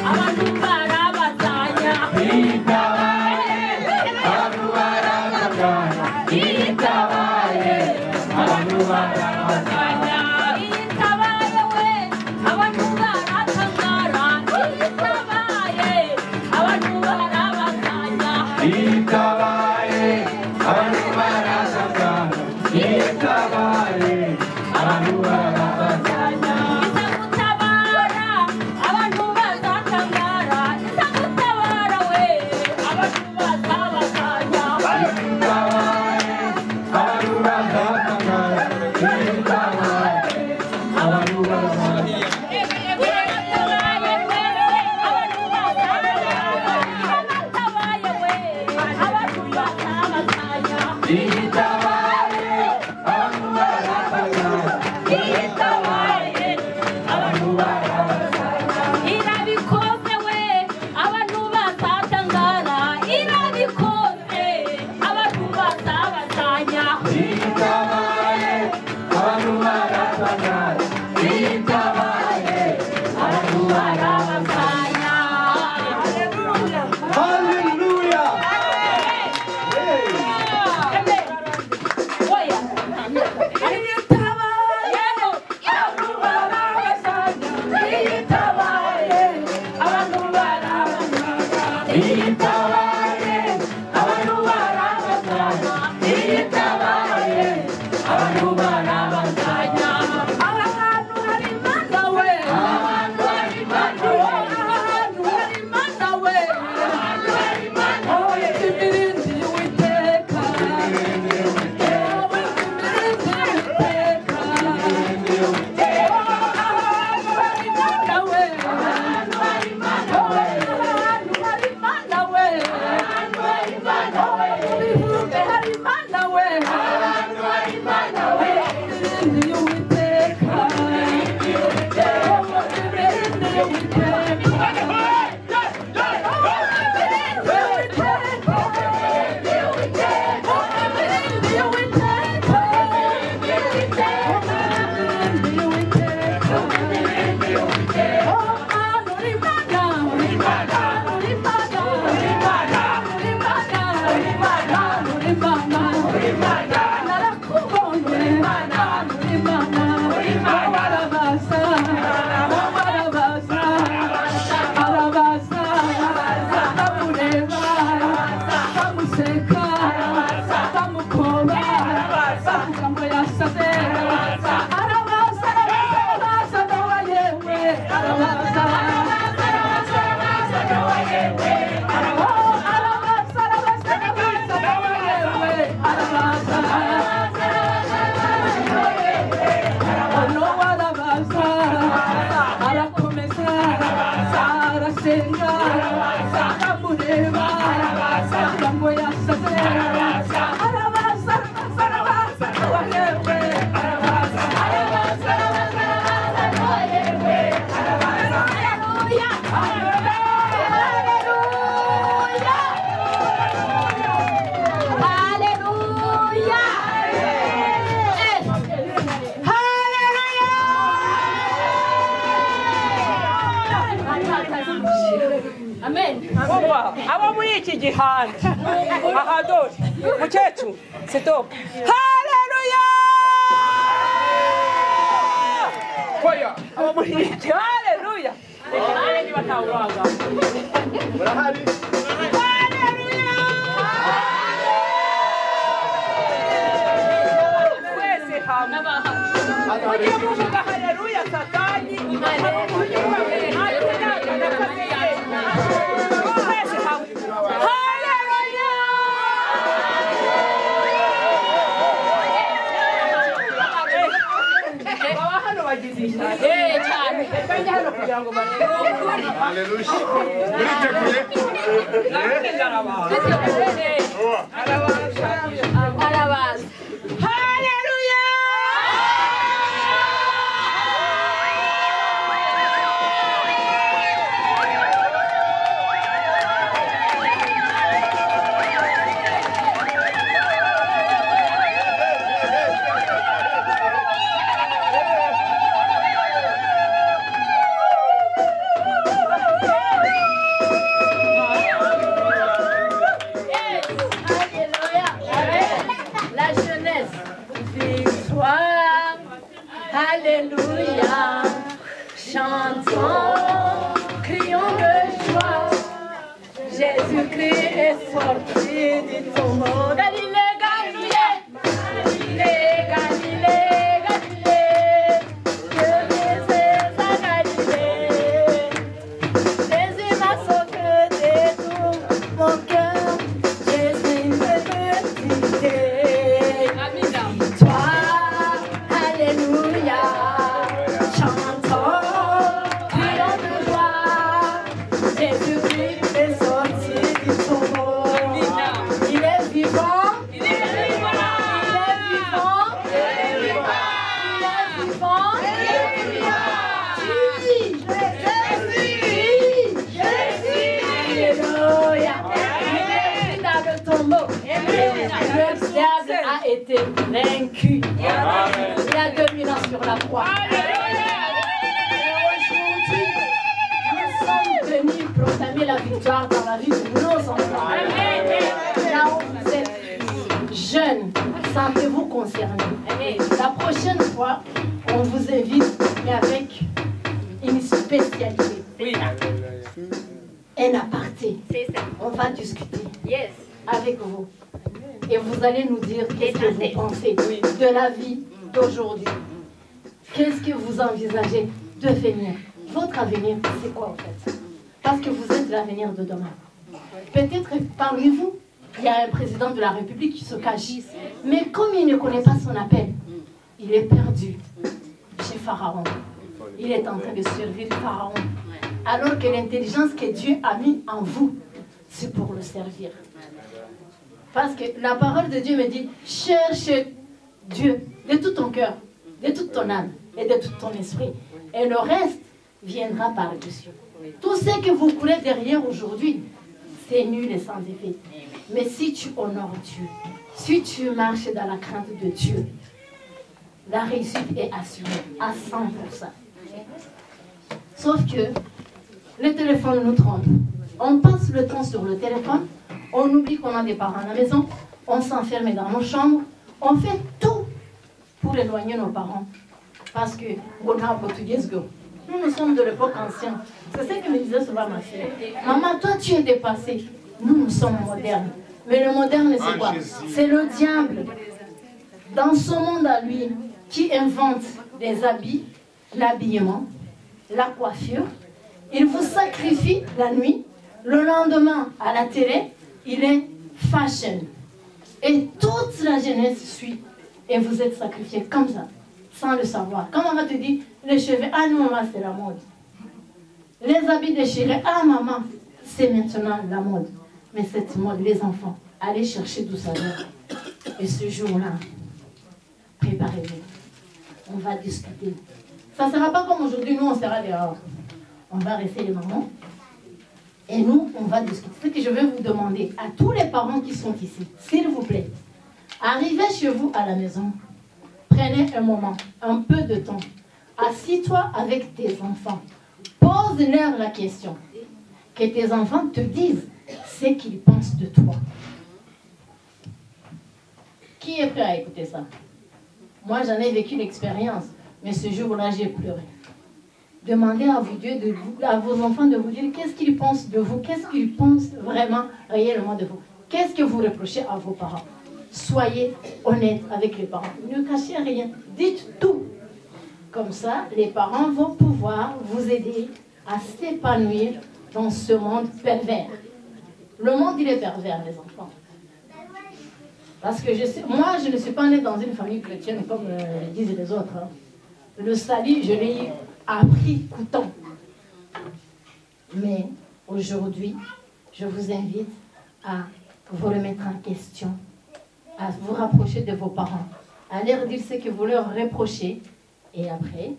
abantu barabazanya, Itabaye, abantu baratangara. Itabaye, abantu baratangara. iyo itabaye we abantu baratangara, iyo itabaye abantu barabazanya. Itabaye, abantu baratangara. Itabaye, abantu baratangara. Iza gutabara abantu bazatangara, iza gutabara we abantu bazabazanya. Itabaye, abantu baratangara. Itabaye, iki gihande aha dore mukecuru stop haleluya Koya. haleluya niba ntawuranga Murahari. haleluya wese hamwe mujye muvuga haleluya satani Alléluia, chantons, crions de joie. Jésus-Christ est sorti du tombeau. Galilée, Galilée, Galilée, Galilée, je vais à Galilée. Jésus m'a sauvé de tout mon cœur. Jésus me dit, toi, Alléluia. Été vaincu. Il y a 2000 ans sur la croix. Aujourd'hui, nous sommes venus proclamer la victoire dans la vie de nos enfants. Là où vous êtes jeunes, sentez-vous concernés. La prochaine fois, on vous invite, mais avec une spécialité. Un aparté. On va discuter avec vous. Et vous allez nous dire qu'est-ce que vous pensez de la vie d'aujourd'hui. Qu'est-ce que vous envisagez de devenir. Votre avenir, c'est quoi en fait? Parce que vous êtes l'avenir de demain. Peut-être parmi vous, il y a un président de la République qui se cache. Mais comme il ne connaît pas son appel, il est perdu chez Pharaon. Il est en train de servir Pharaon. Alors que l'intelligence que Dieu a mis en vous, c'est pour le servir. Parce que la parole de Dieu me dit, cherche Dieu de tout ton cœur, de toute ton âme et de tout ton esprit. Et le reste viendra par-dessus. Tout ce que vous courez derrière aujourd'hui, c'est nul et sans effet. Mais si tu honores Dieu, si tu marches dans la crainte de Dieu, la réussite est assurée à 100%. Sauf que le téléphone nous trompe. On passe le temps sur le téléphone, on oublie qu'on a des parents à la maison, on s'enferme dans nos chambres, on fait tout pour éloigner nos parents. Parce que, nous sommes de l'époque ancienne. C'est ce que me disait souvent ma fille. Maman, toi tu es dépassée. Nous sommes modernes. Mais le moderne, c'est quoi? C'est le diable. Dans son monde à lui, qui invente des habits, l'habillement, la coiffure. Il vous sacrifie la nuit. Le lendemain, à la télé, il est fashion. Et toute la jeunesse suit. Et vous êtes sacrifiés comme ça, sans le savoir. Quand maman te dit, les cheveux, ah non maman, c'est la mode. Les habits déchirés, ah maman, c'est maintenant la mode. Mais cette mode, les enfants, allez chercher d'où ça vient. Et ce jour-là, préparez-vous. On va discuter. Ça ne sera pas comme aujourd'hui, nous on sera dehors. On va rester les mamans. Et nous, on va discuter. Ce que je vais vous demander à tous les parents qui sont ici, s'il vous plaît, arrivez chez vous à la maison, prenez un moment, un peu de temps, assis-toi avec tes enfants, pose-leur la question, que tes enfants te disent ce qu'ils pensent de toi. Qui est prêt à écouter ça? Moi, j'en ai vécu l'expérience, mais ce jour-là, j'ai pleuré. Demandez à vos dieux, à vos enfants de vous dire qu'est-ce qu'ils pensent de vous, qu'est-ce qu'ils pensent vraiment, réellement de vous. Qu'est-ce que vous reprochez à vos parents? Soyez honnête avec les parents. Ne cachez rien. Dites tout. Comme ça, les parents vont pouvoir vous aider à s'épanouir dans ce monde pervers. Le monde, il est pervers, les enfants. Parce que moi, je ne suis pas née dans une famille chrétienne comme disent les autres. Hein. Le salut, je l'ai appris coûtant. Mais aujourd'hui, je vous invite à vous remettre en question, à vous rapprocher de vos parents, à leur dire ce que vous leur reprochez. Et après,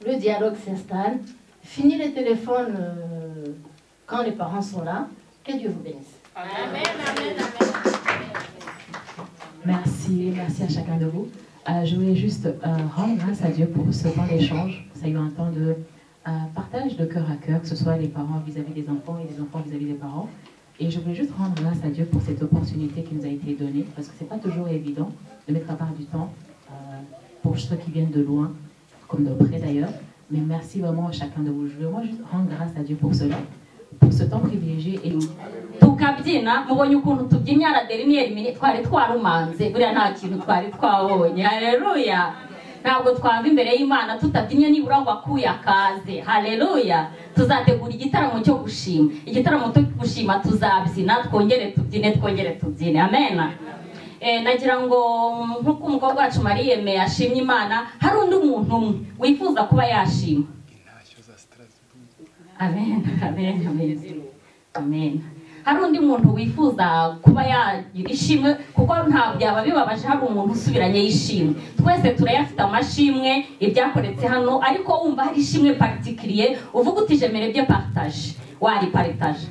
le dialogue s'installe. Fini les téléphones quand les parents sont là. Que Dieu vous bénisse. Amen, amen, amen. Merci à chacun de vous. Je voulais juste rendre grâce à Dieu pour ce temps d'échange. Ça a eu un temps de partage de cœur à cœur, que ce soit les parents vis-à-vis des enfants et les enfants vis-à-vis des parents. Et je voulais juste rendre grâce à Dieu pour cette opportunité qui nous a été donnée, parce que ce n'est pas toujours évident de mettre à part du temps pour ceux qui viennent de loin, comme de près d'ailleurs. Mais merci vraiment à chacun de vous. Je veux moi juste rendre grâce à Dieu pour cela, pour ce temps privilégié. Et tukabyina mubonye ukuntu tubyinye araderinieri mini twari twarumanze buriya nta kintu twari twabonye. Haleluya. Ntabwo twava imbere y'Imana tutabyinye nibura ngo akuye akaze. Haleluya. Tuzategura igitaramo cyo gushima. Igitaramo cyo gushima tuzabyina, twongere tubyine. Amen. Nagira ngo nkuko umukobwa wacu Mariyeme yashimye Imana, hari undi muntu umwe wifuza kuba yashima. Amen, amen, amen, amen. Hari undi muntu wifuza kuba yagira ishimwe, kuko nta byaba bibabaje hari umuntu usubiranye yishimwe. Twese turayafite amashimwe ibyakoretse hano, ariko wumva hari ishimwe particulier uvuga uti j'aimerais bien partage, wari partage.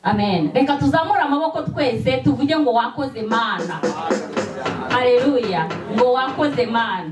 Amen. Reka tuzamura amaboko twese tuvuge ngo wakoze Mana. Haleluya. Ngo wakoze Mana.